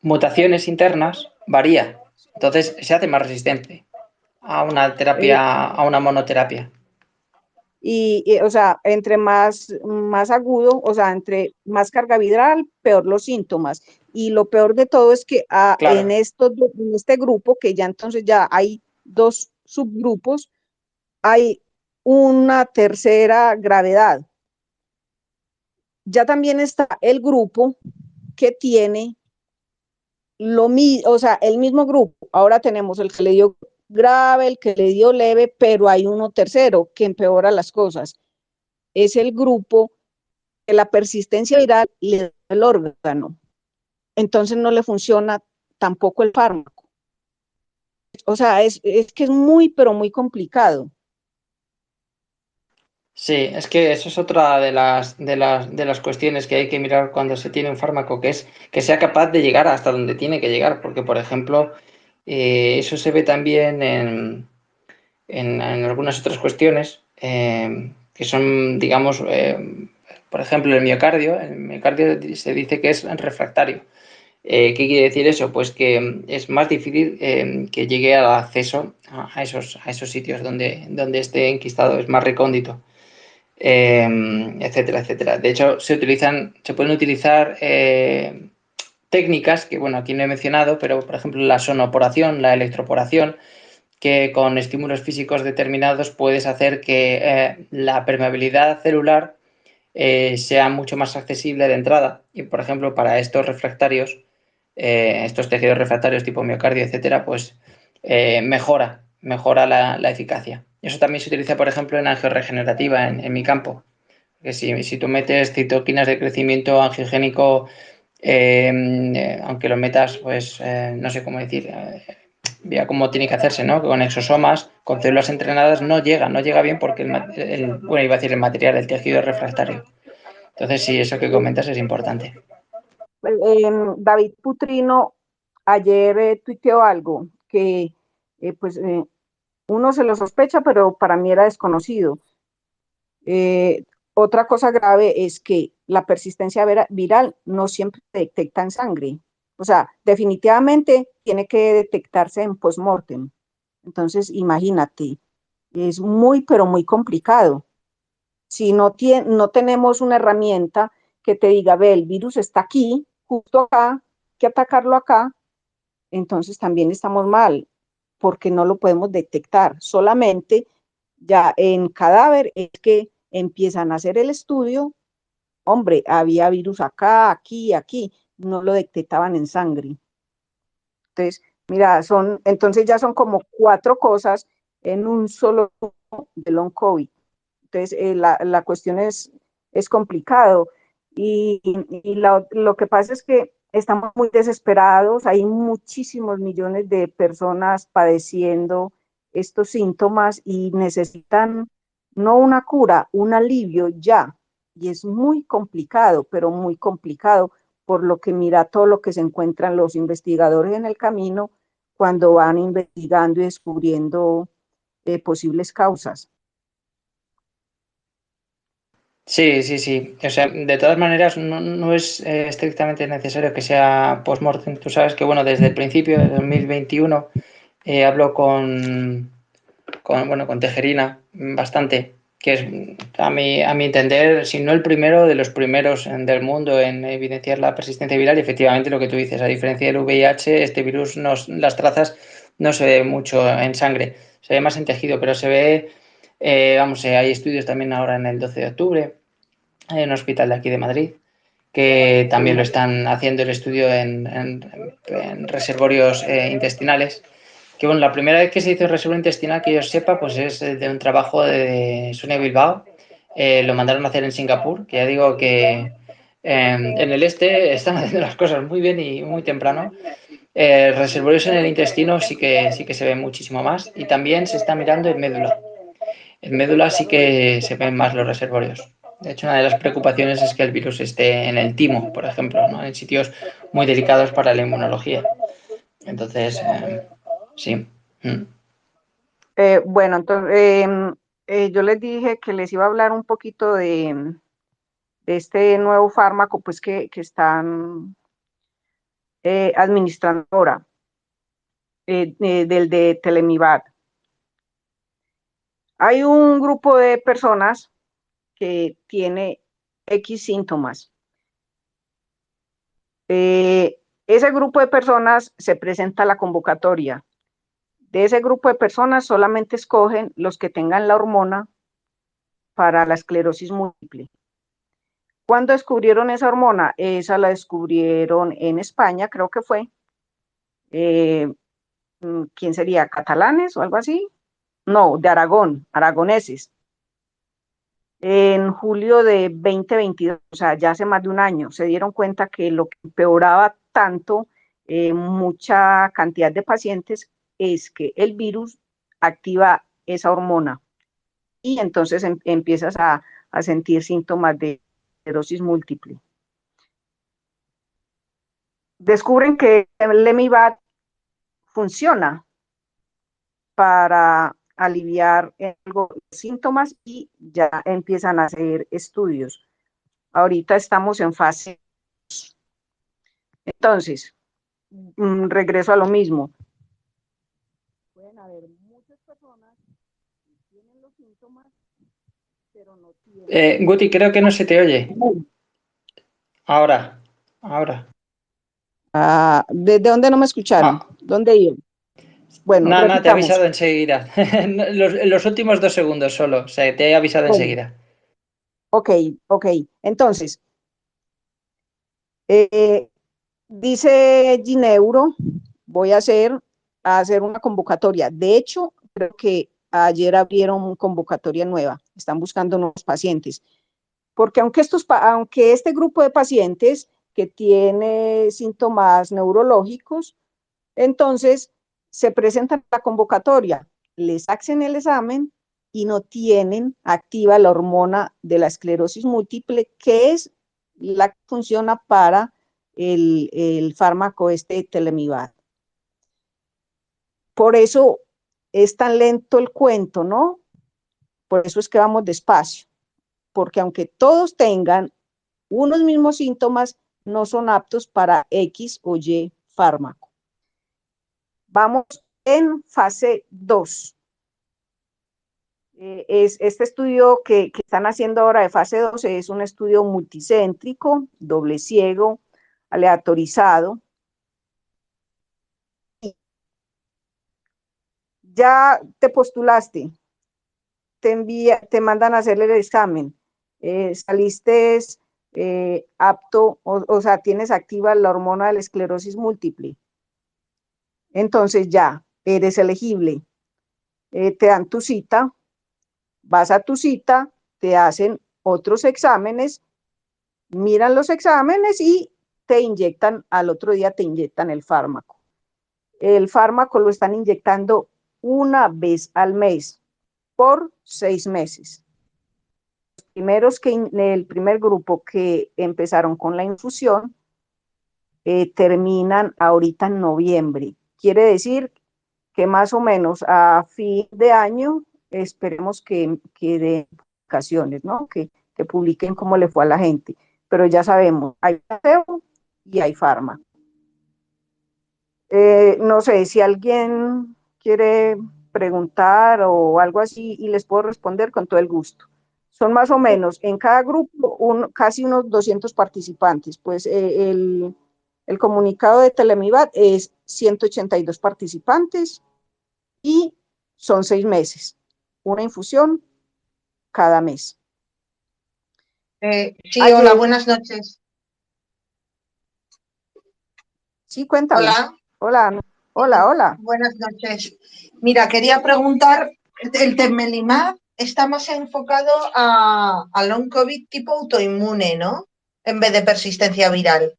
mutaciones internas varía. Entonces se hace más resistente a una terapia, a una monoterapia. O sea, entre más agudo, o sea, entre más carga viral, peor los síntomas. Y lo peor de todo es que Claro. en este grupo, que ya entonces ya hay dos subgrupos, hay una tercera gravedad. Ya también está el grupo que tiene o sea, el mismo grupo. Ahora tenemos el que le dio grave, el que le dio leve, pero hay uno tercero que empeora las cosas. Es el grupo que la persistencia viral le da el órgano. Entonces no le funciona tampoco el fármaco. O sea, es que es muy, pero muy complicado. Sí, es que eso es otra de las cuestiones que hay que mirar cuando se tiene un fármaco, que es que sea capaz de llegar hasta donde tiene que llegar, porque por ejemplo, eso se ve también en algunas otras cuestiones que son, digamos, por ejemplo, el miocardio se dice que es refractario. ¿Qué quiere decir eso? Pues que es más difícil que llegue al acceso a esos sitios donde esté enquistado, es más recóndito, etcétera, etcétera. De hecho, se pueden utilizar técnicas que, bueno, aquí no he mencionado, pero por ejemplo la sonoporación, la electroporación, que con estímulos físicos determinados puedes hacer que la permeabilidad celular sea mucho más accesible de entrada. Y por ejemplo, para estos refractarios, estos tejidos refractarios tipo miocardio, etcétera, pues mejora la eficacia. Eso también se utiliza, por ejemplo, en angioregenerativa, en mi campo. Que si tú metes citoquinas de crecimiento angiogénico, aunque lo metas, pues no sé cómo decir, vea cómo tiene que hacerse, ¿no? Con exosomas, con células entrenadas, no llega bien porque bueno, iba a decir el material, el tejido es refractario. Entonces, sí, eso que comentas es importante. David Putrino ayer tuiteó algo que pues uno se lo sospecha, pero para mí era desconocido. Otra cosa grave es que la persistencia viral no siempre se detecta en sangre. O sea, definitivamente tiene que detectarse en postmortem. Entonces, imagínate, es muy, pero muy complicado. Si no tenemos una herramienta que te diga, ve, el virus está aquí, justo acá, hay que atacarlo acá, entonces también estamos mal, porque no lo podemos detectar. Solamente ya en cadáver es que empiezan a hacer el estudio, hombre, había virus acá, aquí, no lo detectaban en sangre. Entonces, mira, entonces ya son como 4 cosas en un solo de long COVID. Entonces, la cuestión es complicado. Lo que pasa es que estamos muy desesperados, hay muchísimos millones de personas padeciendo estos síntomas y necesitan no una cura, un alivio ya. Y es muy complicado, pero muy complicado, por lo que mira todo lo que se encuentran los investigadores en el camino cuando van investigando y descubriendo posibles causas. Sí, sí, sí. O sea, de todas maneras, no es estrictamente necesario que sea post-mortem. Tú sabes que, bueno, desde el principio de 2021 hablo con Tejerina bastante, que es, a mi entender, si no el primero, de los primeros del mundo en evidenciar la persistencia viral. Y efectivamente, lo que tú dices, a diferencia del VIH, este virus, las trazas no se ve mucho en sangre, se ve más en tejido, pero se ve, hay estudios también ahora en el 12 de octubre, hay un hospital de aquí de Madrid, que también lo están haciendo el estudio en reservorios intestinales. Que bueno, la primera vez que se hizo el reservorio intestinal, que yo sepa, pues es de un trabajo de Sonia Bilbao. Lo mandaron a hacer en Singapur, que ya digo que en el este están haciendo las cosas muy bien y muy temprano. Reservorios en el intestino sí que se ven muchísimo más, y también se está mirando en médula. En médula sí que se ven más los reservorios. De hecho, una de las preocupaciones es que el virus esté en el timo, por ejemplo, ¿no? En sitios muy delicados para la inmunología. Entonces, sí. Bueno, entonces, yo les dije que les iba a hablar un poquito de este nuevo fármaco, pues que están administrando ahora, del de Telemivad. Hay un grupo de personas que tiene X síntomas. Ese grupo de personas se presenta a la convocatoria. De ese grupo de personas solamente escogen los que tengan la hormona para la esclerosis múltiple. ¿Cuándo descubrieron esa hormona? Esa la descubrieron en España, creo que fue. ¿Quién sería? ¿Catalanes o algo así? No, de Aragón, aragoneses. En julio de 2022, o sea, ya hace más de un año, se dieron cuenta que lo que empeoraba tanto mucha cantidad de pacientes es que el virus activa esa hormona y entonces empiezas a sentir síntomas de esclerosis múltiple. Descubren que el Lemivat funciona para aliviar algo los síntomas y ya empiezan a hacer estudios. Ahorita estamos en fase. Entonces, regreso a lo mismo. Pueden haber muchas personas que tienen los síntomas, pero no tienen. Guti, creo que no se te oye. Ahora. ¿Desde dónde no me escucharon? Ah, ¿Dónde iban? Bueno, nada, te he repitamos. avisado enseguida. Los últimos 2 segundos solo. O sea, te he avisado Bueno, enseguida. ok. Entonces, dice Gineuro, voy a hacer una convocatoria. De hecho, creo que ayer abrieron convocatoria nueva. Están buscando nuevos pacientes. Porque aunque este grupo de pacientes que tiene síntomas neurológicos, entonces se presentan a la convocatoria, les hacen el examen y no tienen activa la hormona de la esclerosis múltiple, que es la que funciona para el fármaco Telemivad. Por eso es tan lento el cuento, ¿no? Por eso es que vamos despacio, porque aunque todos tengan unos mismos síntomas, no son aptos para X o Y fármaco. Vamos en fase 2. Este estudio que están haciendo ahora de fase 2 es un estudio multicéntrico, doble ciego, aleatorizado. Ya te postulaste, te mandan a hacer el examen, saliste apto, o sea, tienes activa la hormona de la esclerosis múltiple. Entonces ya eres elegible. Te dan tu cita, vas a tu cita, te hacen otros exámenes, miran los exámenes y te inyectan, al otro día te inyectan el fármaco. El fármaco lo están inyectando una vez al mes por 6 meses. El primer grupo que empezaron con la infusión terminan ahorita en noviembre. Quiere decir que más o menos a fin de año esperemos que den vacaciones, ¿no? Que que publiquen cómo le fue a la gente. Pero ya sabemos, hay placebo y hay farma. No sé si alguien quiere preguntar o algo así y les puedo responder con todo el gusto. Son más o menos en cada grupo casi unos 200 participantes. Pues el comunicado de Telemibat es 182 participantes y son 6 meses. Una infusión cada mes. Sí, hola, buenas noches. Sí, cuéntame. Hola. Hola, hola, hola. Buenas noches. Mira, quería preguntar, el Temelimab está más enfocado a long COVID tipo autoinmune, ¿no? En vez de persistencia viral.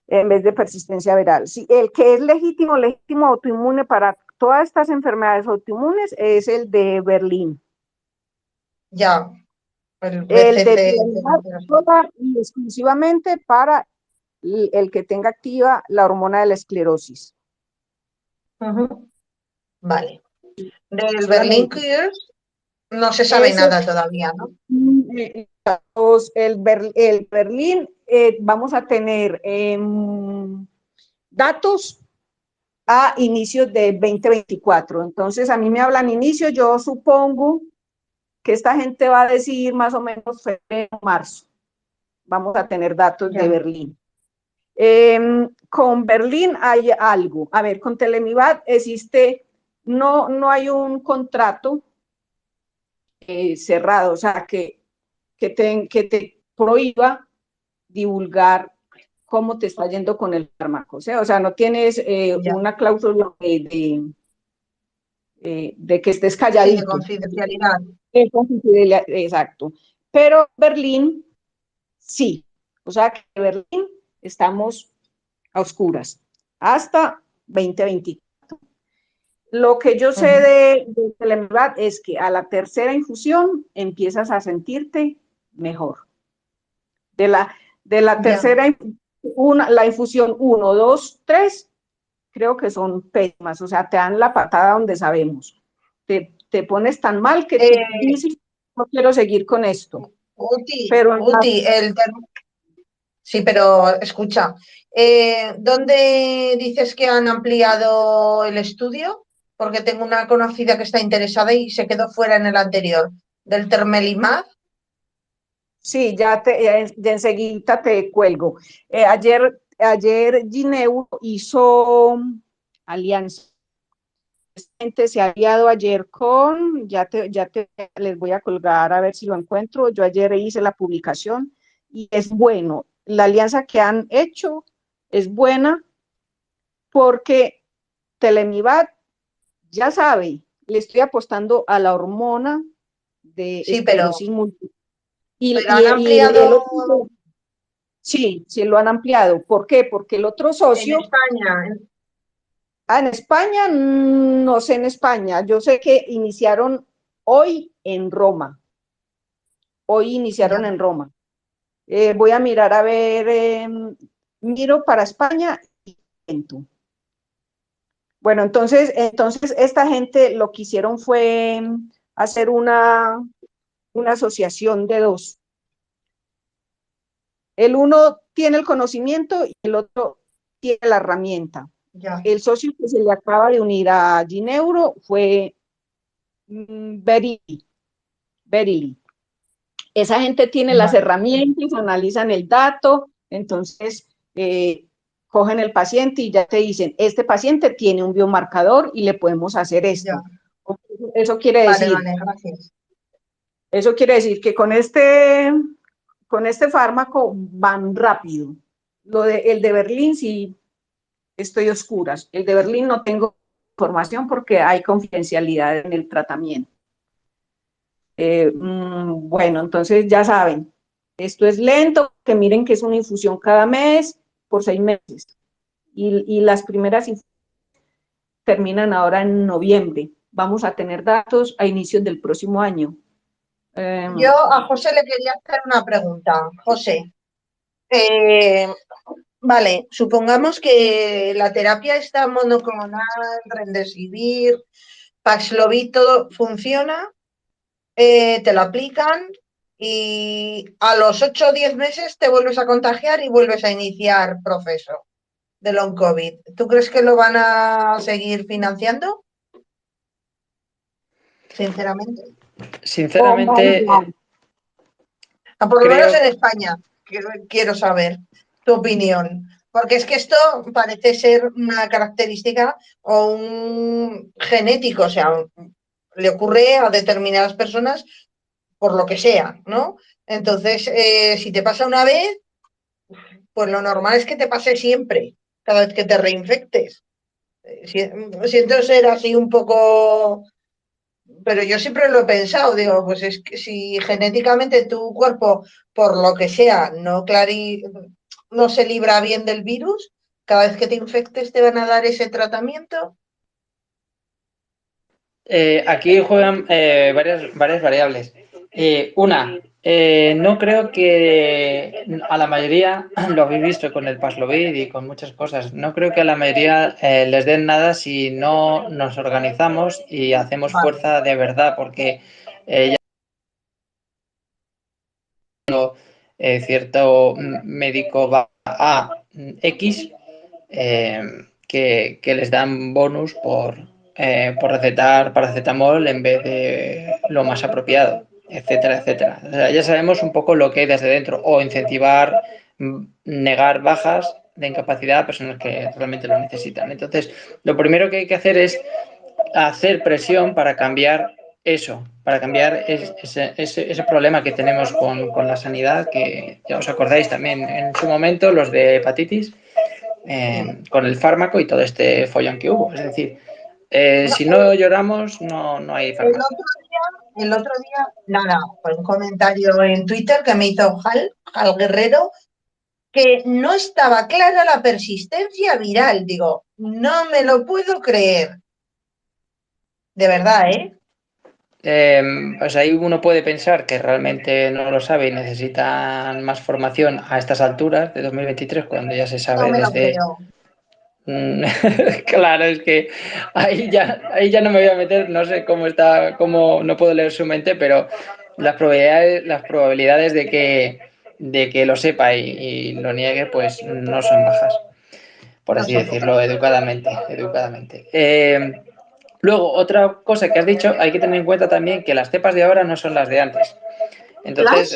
En vez de persistencia viral. Sí, el que es legítimo autoinmune para todas estas enfermedades autoinmunes es el de Berlín. Ya. El de toda y exclusivamente para el que tenga activa la hormona de la esclerosis. Vale. Del Berlín Cures no se sabe nada todavía, ¿no? El Berlín, vamos a tener datos a inicios de 2024. Entonces, a mí me hablan inicios, yo supongo que esta gente va a decir más o menos febrero, marzo. Vamos a tener datos de Berlín. Con Berlín hay algo. A ver, con Telemibat existe, no hay un contrato cerrado, o sea, que te prohíba divulgar cómo te está yendo con el fármaco. O sea no tienes una cláusula de que estés calladito. Sí, de confidencialidad. Exacto. Pero Berlín, sí. O sea que en Berlín estamos a oscuras hasta 2024. Lo que yo sé de Telemibat es que a la tercera infusión empiezas a sentirte mejor. De la tercera, la infusión 1, 2, 3, creo que son pésimas, o sea, te dan la patada donde sabemos. Te pones tan mal que tú dices, no quiero seguir con esto. Sí, pero escucha, ¿dónde dices que han ampliado el estudio? Porque tengo una conocida que está interesada y se quedó fuera en el anterior, del Temelimab. Sí, ya enseguida te cuelgo. Ayer Gineu hizo alianza. Gente se ha aliado ayer con, les voy a colgar a ver si lo encuentro. Yo ayer hice la publicación y es bueno. La alianza que han hecho es buena porque Telemibat ya sabe, le estoy apostando a la hormona de esclerosis múltiple. Pero han ampliado. Sí, lo han ampliado. ¿Por qué? Porque el otro socio. En España. En España, no sé en España. Yo sé que iniciaron hoy en Roma. En Roma. Voy a mirar a ver, miro para España y tú. Bueno, entonces esta gente lo que hicieron fue hacer una asociación de dos. El uno tiene el conocimiento y el otro tiene la herramienta. El socio que se le acaba de unir a Gineuro fue Verily. Esa gente tiene las herramientas, analizan el dato, entonces cogen el paciente y ya te dicen, este paciente tiene un biomarcador y le podemos hacer esto. Eso quiere decir, eso quiere decir que con este fármaco van rápido. El de Berlín sí estoy oscuras. El de Berlín no tengo información porque hay confidencialidad en el tratamiento. Bueno, entonces ya saben, esto es lento, que miren que es una infusión cada mes por 6 meses. Y las primeras infusiones terminan ahora en noviembre. Vamos a tener datos a inicios del próximo año. Yo a José le quería hacer una pregunta. José, vale, supongamos que la terapia esta monoclonal, Remdesivir, Paxlovid, todo funciona, te lo aplican y a los 8 o 10 meses te vuelves a contagiar y vuelves a iniciar proceso de long COVID. ¿Tú crees que lo van a seguir financiando? Sinceramente. O más Sinceramente, bien, Por lo menos en creo, España, quiero saber tu opinión. Porque es que esto parece ser una característica o un genético, o sea, le ocurre a determinadas personas por lo que sea, ¿no? Entonces, si te pasa una vez, pues lo normal es que te pase siempre, cada vez que te reinfectes. Siento ser así un poco, pero yo siempre lo he pensado, digo, pues es que si genéticamente tu cuerpo, por lo que sea, no se libra bien del virus, cada vez que te infectes te van a dar ese tratamiento. aquí juegan varias variables. No creo que a la mayoría, lo habéis visto con el Paxlovid y con muchas cosas, no creo que a la mayoría les den nada si no nos organizamos y hacemos Vale, fuerza de verdad, porque cierto médico va a X que les dan bonus por recetar paracetamol en vez de lo más apropiado, etcétera, etcétera. O sea, ya sabemos un poco lo que hay desde dentro, o incentivar, negar bajas de incapacidad a personas que realmente lo necesitan. Entonces, lo primero que hay que hacer es hacer presión para cambiar eso, para cambiar ese problema que tenemos con la sanidad, que ya os acordáis también en su momento, los de hepatitis, sí. con el fármaco y todo este follón que hubo. Es decir, No, si no lloramos, no hay el farmacia. otro el otro día, nada, fue un comentario en Twitter que me hizo Hal Guerrero, que no estaba clara la persistencia viral. Digo, no me lo puedo creer. De verdad, ¿eh? Pues ahí uno puede pensar que realmente no lo sabe y necesitan más formación a estas alturas de 2023, cuando ya se No sabe me lo desde. creo. Claro, es que ahí ya no me voy a meter, no sé cómo está, cómo no puedo leer su mente, pero las probabilidades de que lo sepa y lo niegue, pues no son bajas, por No así son decirlo, pocas. educadamente. Luego, otra cosa que has dicho, hay que tener en cuenta también que las cepas de ahora no son las de antes. Entonces,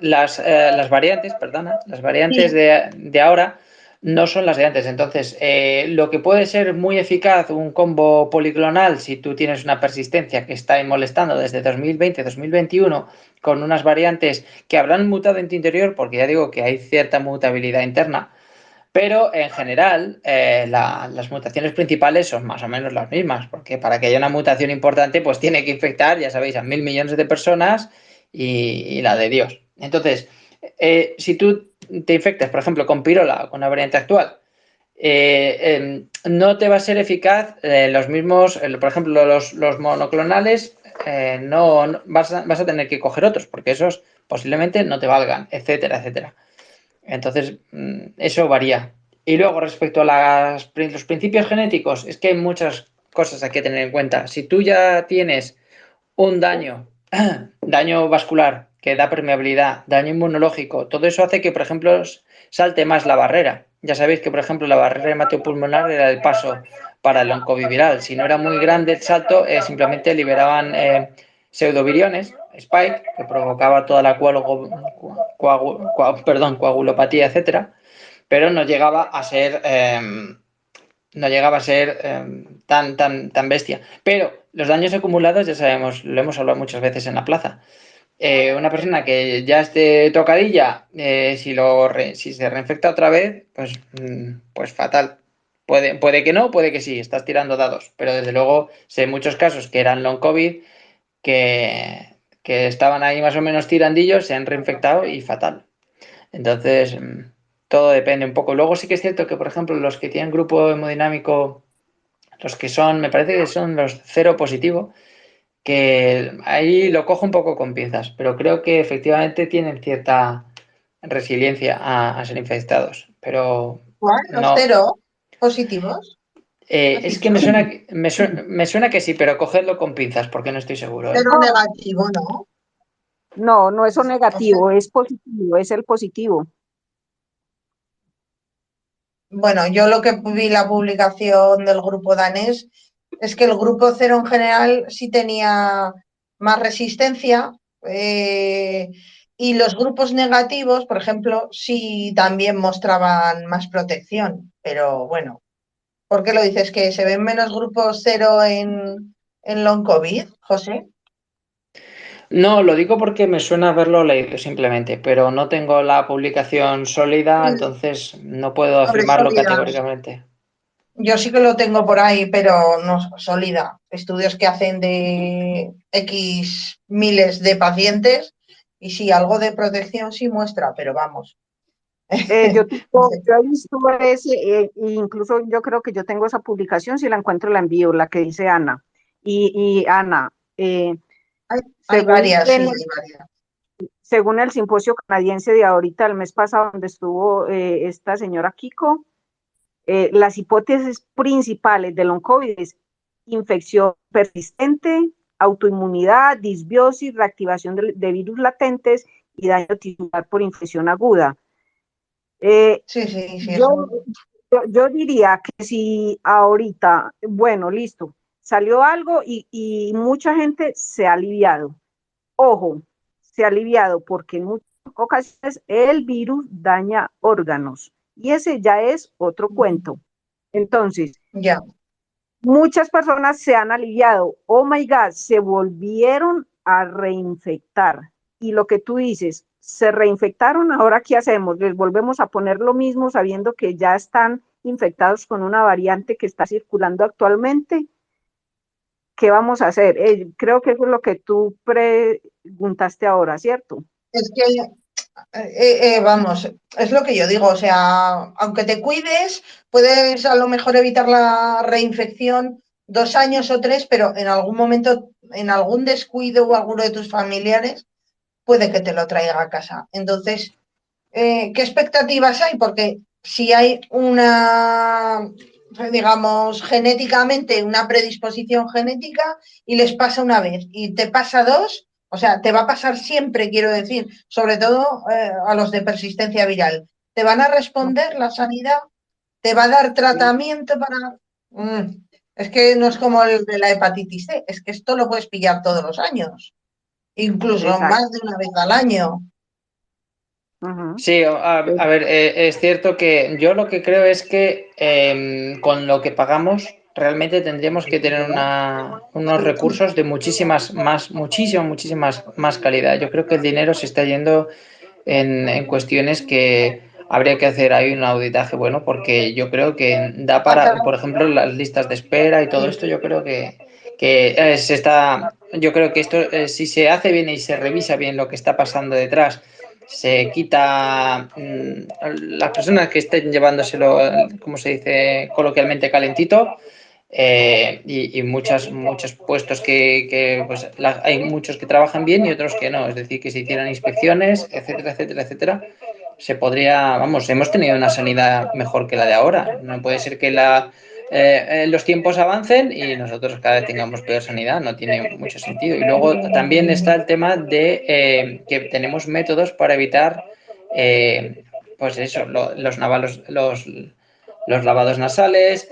¿Las? las variantes, perdona, las variantes Sí. de ahora no son las de antes. Entonces, lo que puede ser muy eficaz un combo policlonal si tú tienes una persistencia que está ahí molestando desde 2020-2021 con unas variantes que habrán mutado en tu interior, porque ya digo que hay cierta mutabilidad interna, pero en general las mutaciones principales son más o menos las mismas, porque para que haya una mutación importante, pues tiene que infectar, ya sabéis, a 1.000 millones de personas y la de Dios. Entonces, si tú te infectas, por ejemplo, con pirola o con una variante actual, no te va a ser eficaz los mismos, por ejemplo, los monoclonales, vas a tener que coger otros, porque esos posiblemente no te valgan, etcétera, etcétera. Entonces, eso varía. Y luego, respecto a los principios genéticos, es que hay muchas cosas a que tener en cuenta. Si tú ya tienes un daño vascular que da permeabilidad, daño inmunológico, todo eso hace que, por ejemplo, salte más la barrera. Ya sabéis que, por ejemplo, la barrera hematopulmonar era el paso para el oncoviral. Si no era muy grande el salto, simplemente liberaban pseudoviriones, spike, que provocaba toda la coagulopatía, etcétera, pero no llegaba a ser tan bestia. Pero los daños acumulados, ya sabemos, lo hemos hablado muchas veces en la plaza. Una persona que ya esté tocadilla, si se reinfecta otra vez, pues fatal. Puede que no, puede que sí, estás tirando dados. Pero desde luego sé muchos casos que eran long COVID, que estaban ahí más o menos tirandillos, se han reinfectado y fatal. Entonces, todo depende un poco. Luego sí que es cierto que, por ejemplo, los que tienen grupo hemodinámico, los que son, me parece que son los cero positivo, que ahí lo cojo un poco con pinzas, pero creo que efectivamente tienen cierta resiliencia a ser infectados. Pero ¿Cuál? ¿Los no. cero positivos? ¿Has Es que dicho? me suena que sí, pero cogedlo con pinzas porque no estoy seguro, ¿eh? Cero no, negativo, ¿no? No, no es un negativo, es positivo, es el positivo. Bueno, yo lo que vi la publicación del grupo danés es que el grupo cero en general sí tenía más resistencia y los grupos negativos, por ejemplo, sí también mostraban más protección. Pero bueno, ¿por qué lo dices? ¿Que se ven menos grupos cero en long COVID, José? No, lo digo porque me suena haberlo leído simplemente, pero no tengo la publicación sólida, entonces no puedo Sobre afirmarlo sólidas. categóricamente. Yo sí que lo tengo por ahí, pero no sólida. Estudios que hacen de X miles de pacientes y sí, algo de protección sí muestra, pero vamos. Yo he visto ese, incluso yo creo que yo tengo esa publicación, si la encuentro la envío, la que dice Ana. Y Ana, Hay según varias, sí, el, hay varias. según el simposio canadiense de ahorita, el mes pasado, donde estuvo esta señora Kiko, las hipótesis principales del long COVID es infección persistente, autoinmunidad, disbiosis, reactivación de virus latentes y daño tisular por infección aguda. Sí, sí, sí, Yo, eso. yo diría que si ahorita, bueno, listo, salió algo y mucha gente se ha aliviado. Ojo, se ha aliviado porque en muchas ocasiones el virus daña órganos y ese ya es otro cuento. Entonces, Ya. muchas personas se han aliviado. Oh my God, se volvieron a reinfectar. Y lo que tú dices, se reinfectaron, ahora ¿qué hacemos? Les volvemos a poner lo mismo sabiendo que ya están infectados con una variante que está circulando actualmente. ¿Qué vamos a hacer? Creo que eso es lo que tú preguntaste ahora, ¿cierto? Es que vamos, es lo que yo digo, o sea, aunque te cuides, puedes a lo mejor evitar la reinfección 2 años o 3, pero en algún momento, en algún descuido o alguno de tus familiares, puede que te lo traiga a casa. Entonces, ¿qué expectativas hay? Porque si hay una, digamos, genéticamente, una predisposición genética y les pasa una vez y te pasa dos, o sea, te va a pasar siempre, quiero decir, sobre todo a los de persistencia viral. ¿Te van a responder la sanidad? ¿Te va a dar tratamiento para...? Es que no es como el de la hepatitis C, es que esto lo puedes pillar todos los años, incluso Exacto. más de una vez al año. Uh-huh. Sí, a ver, es cierto que yo lo que creo es que con lo que pagamos realmente tendríamos que tener unos recursos de muchísimas más calidad. Yo creo que el dinero se está yendo en cuestiones que habría que hacer ahí un auditaje bueno, porque yo creo que da para, por ejemplo, las listas de espera y todo esto, yo creo que se está, yo creo que esto, si se hace bien y se revisa bien lo que está pasando detrás, se quita las personas que estén llevándoselo, como se dice coloquialmente, calentito, y muchos puestos que pues, hay muchos que trabajan bien y otros que no, es decir, que se hicieran inspecciones, etcétera, etcétera, etcétera, se podría, vamos, hemos tenido una sanidad mejor que la de ahora, no puede ser que los tiempos avancen y nosotros cada vez tengamos peor sanidad, no tiene mucho sentido. Y luego también está el tema de que tenemos métodos para evitar, pues eso, los lavados nasales,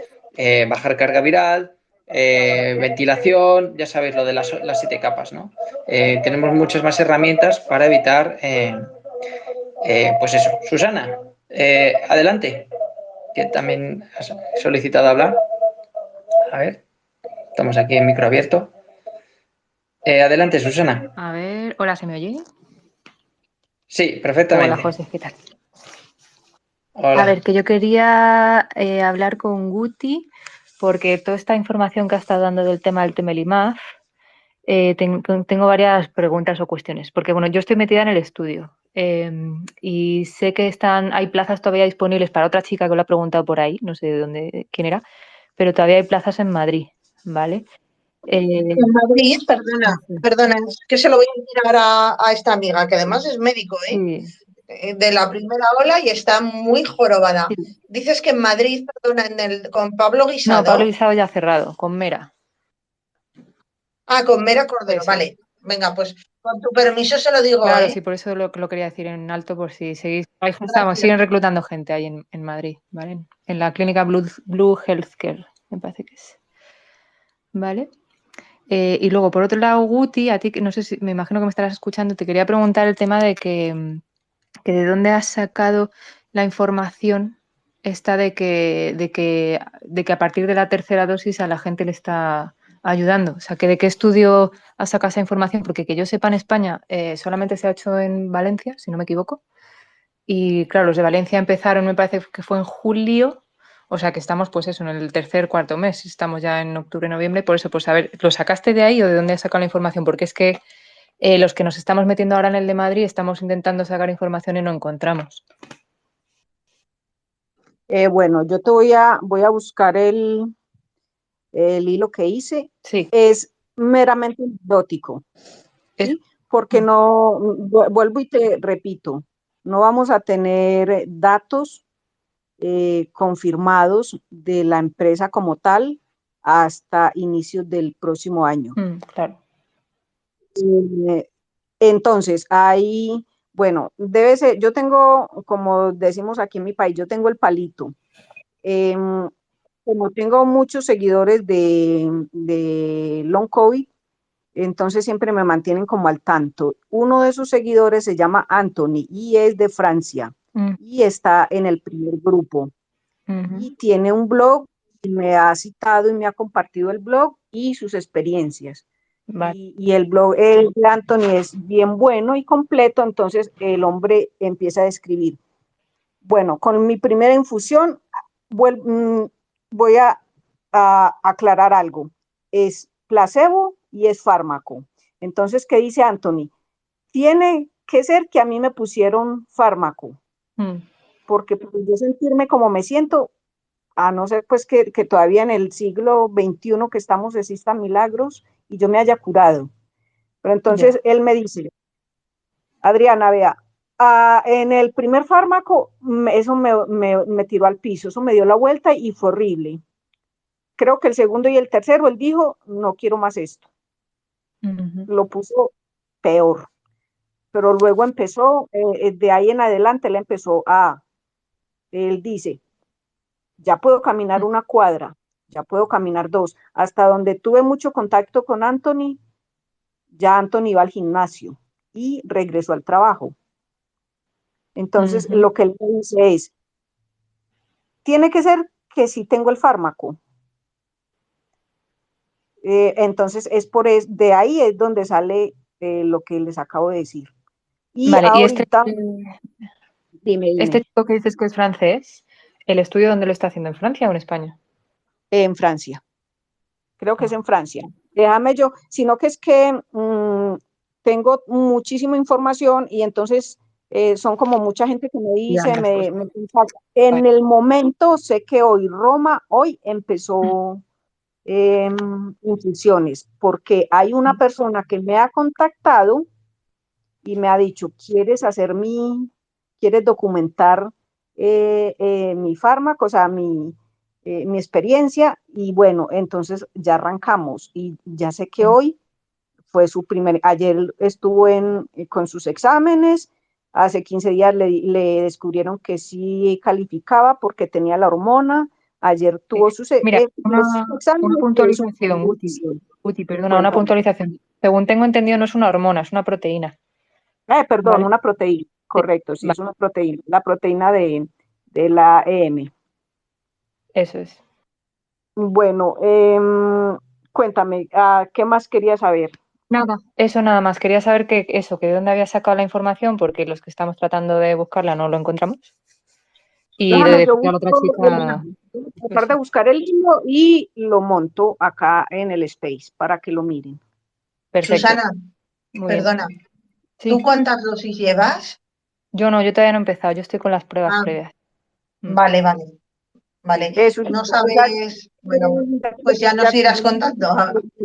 bajar carga viral, ventilación, ya sabéis lo de las 7 capas, ¿no? Tenemos muchas más herramientas para evitar, pues eso. Susana, adelante, que también has solicitado hablar. A ver, estamos aquí en micro abierto. Adelante, Susana. A ver, hola, ¿se me oye? Sí, Hola, perfectamente. José, ¿qué tal? Hola. A ver, que yo quería hablar con Guti porque toda esta información que ha estado dando del tema del Temelimab, tengo varias preguntas o cuestiones, porque bueno, yo estoy metida en el estudio y sé que hay plazas todavía disponibles para otra chica que lo ha preguntado por ahí, no sé de dónde, quién era, pero todavía hay plazas en Madrid, ¿vale? En Madrid, perdona, es que se lo voy a decir ahora a esta amiga, que además es médico, sí, de la primera ola y está muy jorobada. sí. Dices que en Madrid, perdona, con Pablo No, Pablo Guisado. Guisado ya ha cerrado, con Mera. Ah, con Mera Cordero, Eso es. vale. Venga, pues Con tu permiso se lo digo, Claro, ¿eh? sí, por eso lo quería decir en alto, por si seguís. Ahí estamos, Gracias. siguen reclutando gente ahí en Madrid, ¿vale? En la clínica Blue Healthcare, me parece que es. ¿Vale? Y luego, por otro lado, Guti, a ti, que no sé si, me imagino que me estarás escuchando, te quería preguntar el tema de que de dónde has sacado la información esta de que a partir de la tercera dosis a la gente le está ayudando. O sea, que de qué estudio has sacado esa información, porque que yo sepa en España solamente se ha hecho en Valencia, si no me equivoco. Y claro, los de Valencia empezaron, me parece que fue en julio, o sea que estamos pues eso, en el tercer, cuarto mes, estamos ya en octubre, noviembre, por eso, pues a ver, ¿lo sacaste de ahí o de dónde has sacado la información? Porque es que los que nos estamos metiendo ahora en el de Madrid estamos intentando sacar información y no encontramos. Bueno, yo te voy a buscar el hilo que hice. Sí. Es meramente anecdótico, ¿sí? Porque no, vuelvo y te repito, no vamos a tener datos confirmados de la empresa como tal hasta inicios del próximo año. Claro. Entonces, ahí, bueno, debe ser, yo tengo, como decimos aquí en mi país, yo tengo el palito. Como tengo muchos seguidores de Long COVID, entonces siempre me mantienen como al tanto. Uno de sus seguidores se llama Anthony y es de Francia y está en el primer grupo y tiene un blog y me ha citado y me ha compartido el blog y sus experiencias. Vale. Y el blog de Anthony es bien bueno y completo, entonces el hombre empieza a describir. Bueno, con mi primera infusión voy a aclarar algo. Es placebo y es fármaco. Entonces, ¿qué dice Anthony? Tiene que ser que a mí me pusieron fármaco, porque pues, yo sentirme como me siento, a no ser pues que todavía en el siglo XXI que estamos existan milagros y yo me haya curado. Pero entonces él me dice, Adriana, vea, en el primer fármaco eso me tiró al piso, eso me dio la vuelta y fue horrible. Creo que el segundo y el tercero, él dijo, no quiero más esto. Lo puso peor. Pero luego empezó, de ahí en adelante, él dice, ya puedo caminar una cuadra, ya puedo caminar dos. Hasta donde tuve mucho contacto con Anthony, ya Anthony iba al gimnasio y regresó al trabajo. Entonces, lo que él me dice es, tiene que ser que sí tengo el fármaco. Entonces, de ahí es donde sale lo que les acabo de decir. Y vale, ahorita, dime. Este chico que dices que es francés, ¿el estudio dónde lo está haciendo? ¿En Francia o en España? En Francia. Creo que es en Francia. Déjame yo, sino que es que tengo muchísima información y entonces son como mucha gente que me dice, en el momento sé que hoy empezó infusiones, porque hay una persona que me ha contactado y me ha dicho, ¿quieres documentar mi fármaco, o sea, mi experiencia? Y bueno, entonces ya arrancamos y ya sé que hoy fue ayer estuvo con sus exámenes, hace 15 días le descubrieron que sí calificaba porque tenía la hormona, ayer tuvo Mira, los una exámenes. puntualización, Guti, perdona, una puntualización. Según tengo entendido, no es una hormona, es una proteína. Perdón, ¿Vale? una proteína, correcto, sí, Vale. es una proteína, la proteína de la EM. Eso es. Bueno, cuéntame, ¿qué más querías saber? Nada, eso nada más. Quería saber que de dónde había sacado la información, porque los que estamos tratando de buscarla no lo encontramos. Y No, de yo decirle a la otra busco chica. tratar de buscar el hilo y lo monto acá en el Space para que lo miren. Perfecto. Susana, Muy bien. perdona, Sí. ¿tú cuántas dosis llevas? Yo todavía no he empezado, yo estoy con las pruebas Ah, previas. vale. Eso, No sabes, bueno, pues ya nos irás contando.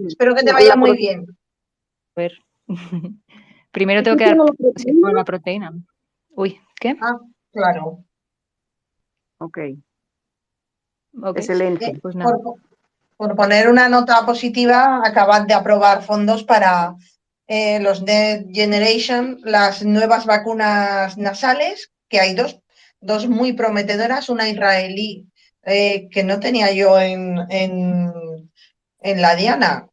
Espero que te vaya muy bien. A ver. Primero tengo que dar la proteína. Uy, ¿qué? Ah, claro. Ok, Ok, excelente. pues nada. Por poner una nota positiva, acaban de aprobar fondos para los Next Generation, las nuevas vacunas nasales, que hay dos muy prometedoras, una israelí que no tenía yo en la Diana,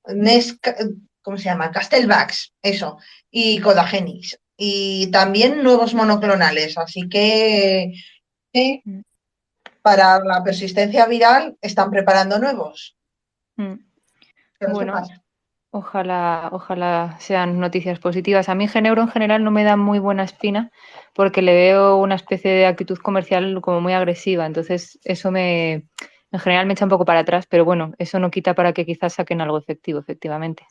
¿cómo se llama? Castelvax, eso, y Codagenix. Y también nuevos monoclonales, así que sí, para la persistencia viral están preparando nuevos. Que lo Bueno, sepas. ojalá sean noticias positivas. A mí Ginebra en general no me da muy buena espina porque le veo una especie de actitud comercial como muy agresiva. Entonces en general me echa un poco para atrás, pero bueno, eso no quita para que quizás saquen algo efectivo, efectivamente.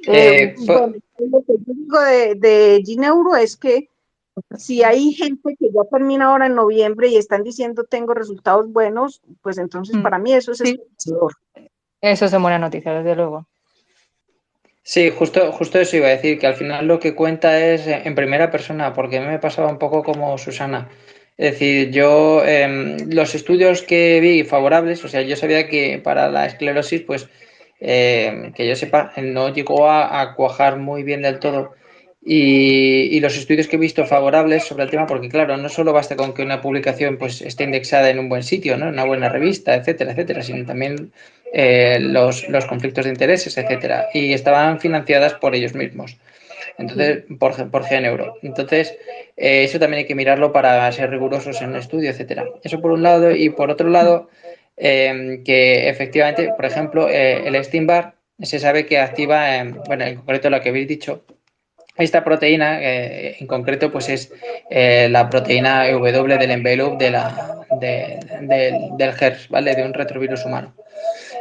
Bueno, lo que yo digo de Gineuro es que si hay gente que ya termina ahora en noviembre y están diciendo tengo resultados buenos, pues entonces para mí eso es Sí, esperanzador. eso es buena noticia, desde luego. Sí, justo eso iba a decir, que al final lo que cuenta es en primera persona, porque a mí me pasaba un poco como Susana. Es decir, yo los estudios que vi favorables, o sea, yo sabía que para la esclerosis, pues que yo sepa, no llegó a cuajar muy bien del todo. Y los estudios que he visto favorables sobre el tema, porque claro, no solo basta con que una publicación pues esté indexada en un buen sitio, ¿no? En una buena revista, etcétera, etcétera, sino también los conflictos de intereses, etcétera, y estaban financiadas por ellos mismos. Entonces, por GNeuro. Entonces, eso también hay que mirarlo para ser rigurosos en un estudio, etcétera. Eso por un lado, y por otro lado, que efectivamente, por ejemplo, el Steam-Bar se sabe que activa, bueno, en concreto lo que habéis dicho, esta proteína en concreto pues es la proteína W del envelope del HERS, ¿vale? De un retrovirus humano.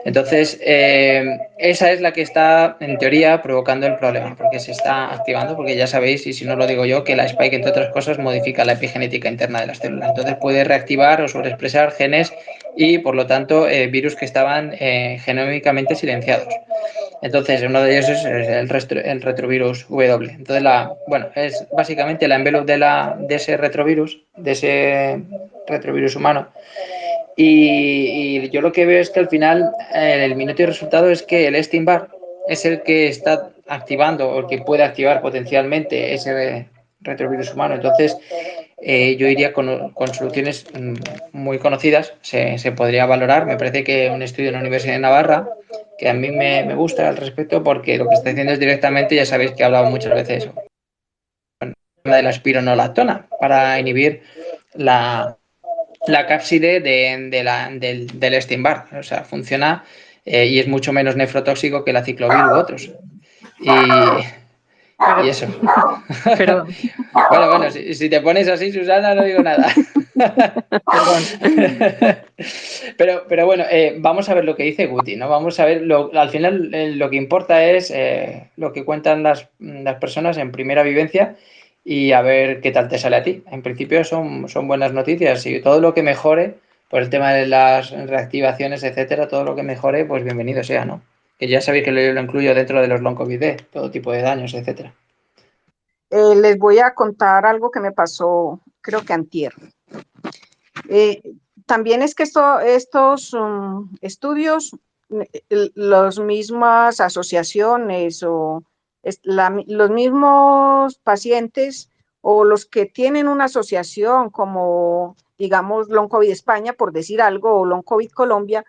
Entonces, esa es la que está, en teoría, provocando el problema, porque se está activando, porque ya sabéis, y si no lo digo yo, que la spike, entre otras cosas, modifica la epigenética interna de las células. Entonces puede reactivar o sobreexpresar genes y, por lo tanto, virus que estaban genómicamente silenciados. Entonces, uno de ellos es el retrovirus W. Entonces, es básicamente la envelope de ese retrovirus humano. Y yo lo que veo es que al final el minuto y resultado es que el Steam-Bar es el que está activando o el que puede activar potencialmente ese retrovirus humano. Entonces, yo iría con soluciones muy conocidas, se podría valorar. Me parece que un estudio en la Universidad de Navarra, que a mí me gusta al respecto, porque lo que está diciendo es directamente, ya sabéis que he hablado muchas veces de la espironolactona para inhibir la cápside del Steam-Bar. O sea, funciona y es mucho menos nefrotóxico que la ciclovir u otros. Y eso. Perdón. Bueno, si te pones así, Susana, no digo nada. Perdón. Pero bueno, vamos a ver lo que dice Guti, ¿no? Vamos a ver, al final lo que importa es lo que cuentan las personas en primera vivencia y a ver qué tal te sale a ti. En principio son buenas noticias y todo lo que mejore, por el tema de las reactivaciones, etcétera, todo lo que mejore, pues bienvenido sea, ¿no? Que ya sabéis que lo incluyo dentro de los long COVID, todo tipo de daños, etcétera. Les voy a contar algo que me pasó, creo que antier. También es que estos estudios, las mismas asociaciones o los mismos pacientes o los que tienen una asociación como, digamos, Long COVID España, por decir algo, o Long COVID Colombia,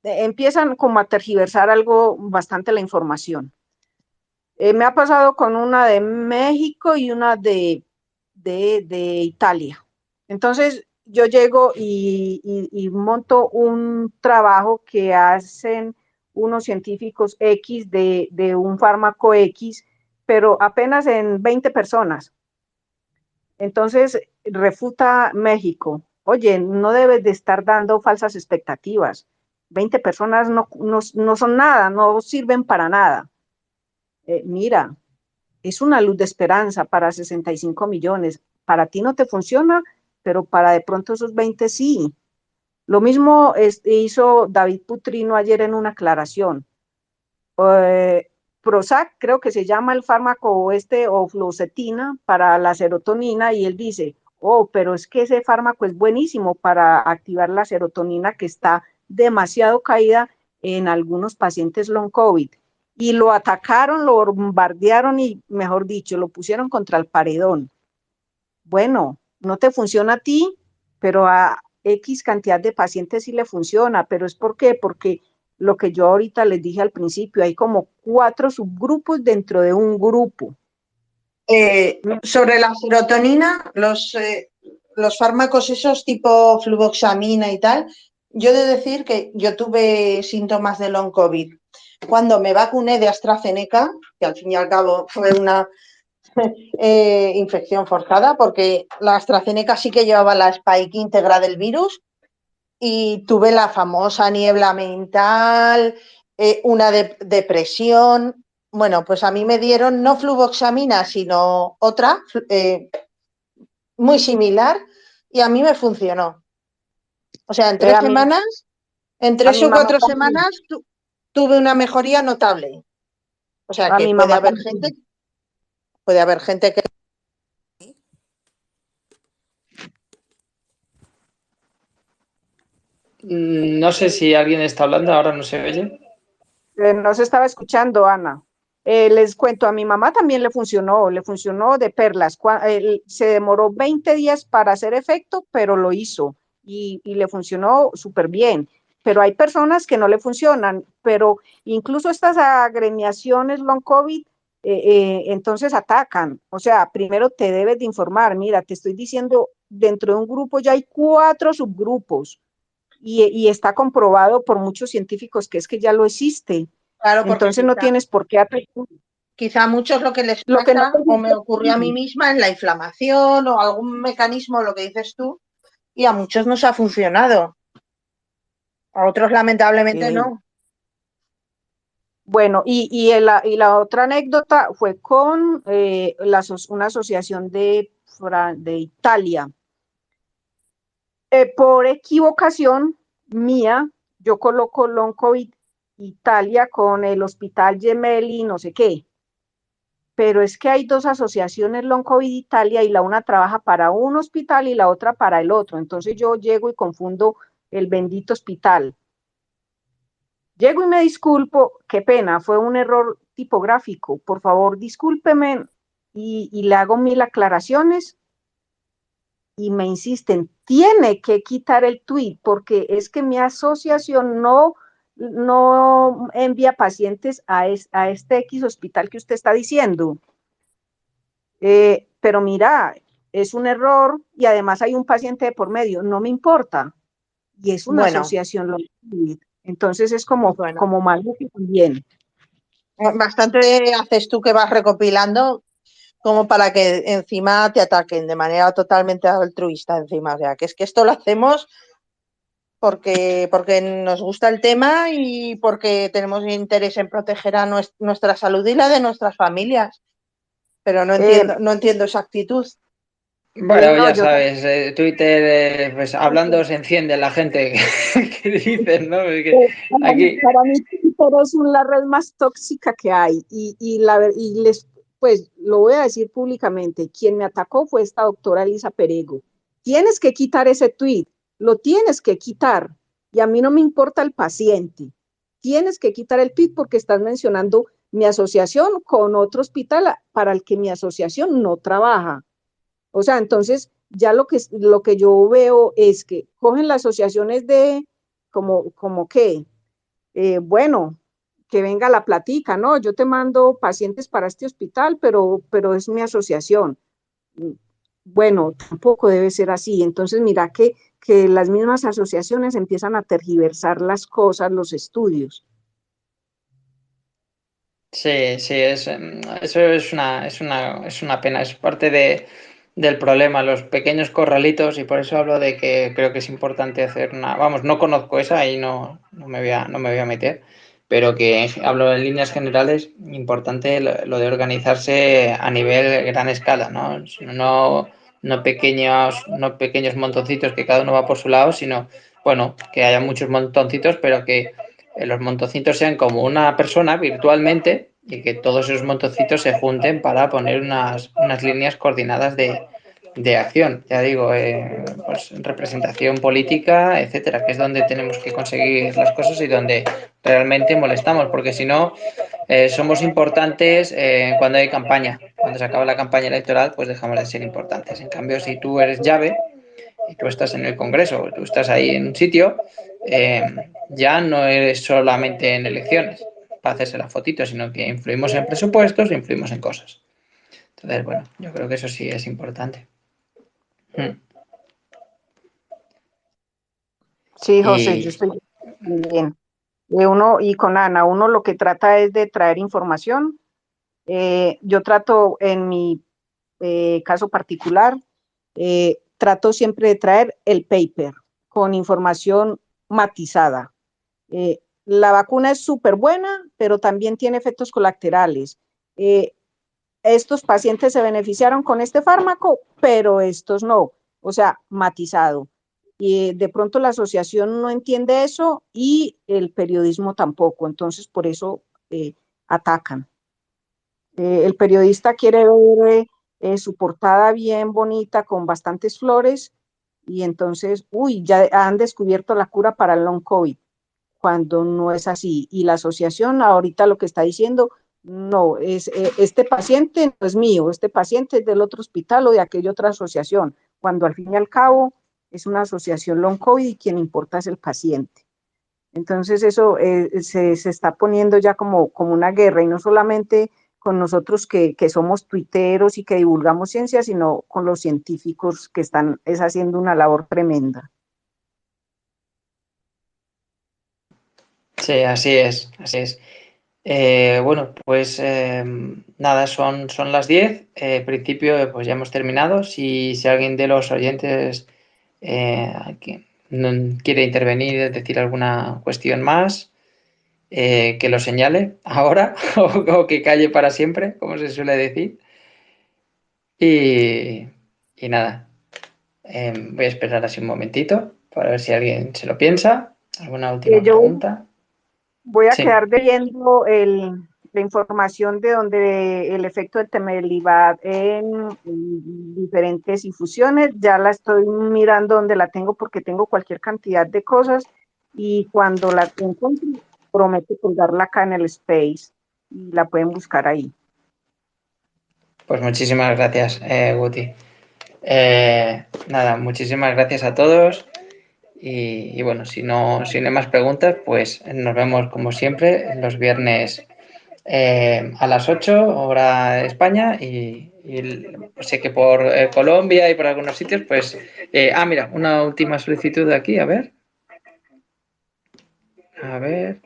empiezan como a tergiversar algo bastante la información. Me ha pasado con una de México y una de Italia. Entonces, yo llego y monto un trabajo que hacen unos científicos X de un fármaco X, pero apenas en 20 personas. Entonces, refuta México. Oye, no debes de estar dando falsas expectativas. 20 personas no son nada, no sirven para nada. Mira, es una luz de esperanza para 65 millones. Para ti no te funciona, pero para de pronto esos 20 sí. Lo mismo hizo David Putrino ayer en una aclaración. Prozac, creo que se llama el fármaco o fluoxetina para la serotonina, y él dice, oh, pero es que ese fármaco es buenísimo para activar la serotonina que está demasiado caída en algunos pacientes long COVID. y lo atacaron, lo bombardearon y, mejor dicho, lo pusieron contra el paredón. Bueno, no te funciona a ti, pero a X cantidad de pacientes sí le funciona, pero ¿es por qué? Porque lo que yo ahorita les dije al principio, hay como 4 subgrupos dentro de un grupo. Sobre la serotonina, los fármacos esos tipo fluvoxamina y tal, yo he de decir que yo tuve síntomas de long COVID cuando me vacuné de AstraZeneca, que al fin y al cabo fue una infección forzada, porque la AstraZeneca sí que llevaba la spike íntegra del virus y tuve la famosa niebla mental, una depresión. Bueno, pues a mí me dieron no fluvoxamina, sino otra, muy similar, y a mí me funcionó. O sea, en 3 semanas, en 3 o 4 semanas, tuve una mejoría notable. O sea, que puede haber gente que... No sé si alguien está hablando, ahora no se oye. No se estaba escuchando, Ana. Les cuento, a mi mamá también le funcionó de perlas. Se demoró 20 días para hacer efecto, pero lo hizo y le funcionó súper bien. Pero hay personas que no le funcionan, pero incluso estas agremiaciones long COVID, entonces atacan. O sea, primero te debes de informar. Mira, te estoy diciendo, dentro de un grupo ya hay 4 subgrupos y está comprobado por muchos científicos que es que ya lo existe. Claro, entonces no tienes por qué atacar. Quizá a muchos lo que les pasa, que no o me ocurrió a mí misma, es la inflamación o algún mecanismo, lo que dices tú, y a muchos nos ha funcionado. A otros, lamentablemente, no. Bueno, y la otra anécdota fue con una asociación de Italia. Por equivocación mía, yo coloco Long COVID Italia con el Hospital Gemelli, no sé qué. Pero es que hay 2 asociaciones Long COVID Italia y la una trabaja para un hospital y la otra para el otro. Entonces yo llego y confundo el bendito hospital. Llego y me disculpo, qué pena, fue un error tipográfico, por favor discúlpeme y le hago 1000 aclaraciones y me insisten, tiene que quitar el tweet porque es que mi asociación no envía pacientes a este X hospital que usted está diciendo. Pero mira, es un error y además hay un paciente de por medio, no me importa. Y es una asociación. Entonces es como malo también. Bastante haces tú que vas recopilando como para que encima te ataquen de manera totalmente altruista encima. O sea, que es que esto lo hacemos porque nos gusta el tema y porque tenemos interés en proteger a nuestra salud y la de nuestras familias. Pero no entiendo esa actitud. Bueno, ya sabes, Twitter, pues hablando se enciende la gente que dicen, ¿no? Aquí... Para mí Twitter es la red más tóxica que hay y pues lo voy a decir públicamente, quien me atacó fue esta doctora Elisa Perego. Tienes que quitar ese tweet, lo tienes que quitar y a mí no me importa el paciente. Tienes que quitar el tweet porque estás mencionando mi asociación con otro hospital para el que mi asociación no trabaja. O sea, entonces ya lo que yo veo es que cogen las asociaciones de como que, bueno, que venga la platica, ¿no? Yo te mando pacientes para este hospital, pero es mi asociación. Bueno, tampoco debe ser así. Entonces, mira que las mismas asociaciones empiezan a tergiversar las cosas, los estudios. Sí, eso es una pena, es parte del problema, los pequeños corralitos, y por eso hablo de que creo que es importante hacer vamos, no conozco esa y no me voy a meter, pero que hablo en líneas generales, importante lo de organizarse a nivel gran escala, no pequeños montoncitos que cada uno va por su lado, sino, bueno, que haya muchos montoncitos, pero que los montoncitos sean como una persona virtualmente y que todos esos montoncitos se junten para poner unas líneas coordinadas de de acción, ya digo, pues representación política, etcétera, que es donde tenemos que conseguir las cosas y donde realmente molestamos, porque si no, somos importantes cuando hay campaña. Cuando se acaba la campaña electoral, pues dejamos de ser importantes. En cambio, si tú eres llave y tú estás en el Congreso, tú estás ahí en un sitio, ya no eres solamente en elecciones para hacerse la fotito, sino que influimos en presupuestos, influimos en cosas. Entonces, bueno, yo creo que eso sí es importante. Sí, José, yo Y estoy bien. Y con Ana, uno lo que trata es de traer información. Yo trato en mi caso particular, trato siempre de traer el paper con información matizada. La vacuna es súper buena, pero también tiene efectos colaterales. Estos pacientes se beneficiaron con este fármaco, pero estos no, o sea, matizado. Y de pronto la asociación no entiende eso y el periodismo tampoco, entonces por eso atacan. El periodista quiere ver su portada bien bonita con bastantes flores y entonces, uy, ya han descubierto la cura para el long COVID, cuando no es así. Y la asociación ahorita lo que está diciendo, no, este paciente no es mío, este paciente es del otro hospital o de aquella otra asociación, cuando al fin y al cabo es una asociación long COVID y quien importa es el paciente. Entonces eso se está poniendo ya como una guerra y no solamente con nosotros que somos tuiteros y que divulgamos ciencia, sino con los científicos que están haciendo una labor tremenda. sí, así es, así es. Bueno, pues nada, son las 10. En principio, pues ya hemos terminado. Si alguien de los oyentes quiere intervenir, decir alguna cuestión más, que lo señale ahora o que calle para siempre, como se suele decir. Y, y nada, voy a esperar así un momentito para ver si alguien se lo piensa. ¿Alguna última Yo pregunta? voy a Sí. quedar viendo la información de donde el efecto de temelibat en diferentes infusiones. Ya la estoy mirando donde la tengo porque tengo cualquier cantidad de cosas y cuando la encuentre prometo colgarla acá en el Space y la pueden buscar ahí. Pues muchísimas gracias, Guti. Nada, muchísimas gracias a todos. Y bueno, si no hay más preguntas, pues nos vemos como siempre los viernes a las 8 hora de España. Y sé que por Colombia y por algunos sitios, pues. Mira, una última solicitud de aquí, a ver. A ver.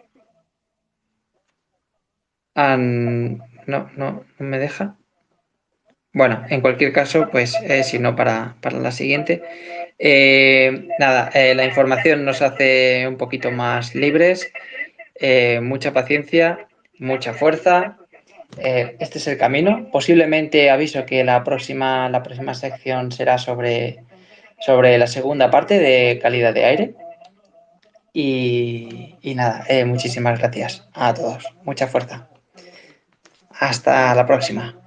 No me deja. Bueno, en cualquier caso, pues si no para la siguiente. Nada, la información nos hace un poquito más libres, mucha paciencia, mucha fuerza. Este es el camino. Posiblemente aviso que la próxima sección será sobre la segunda parte de calidad de aire. Y nada, muchísimas gracias a todos. Mucha fuerza. Hasta la próxima.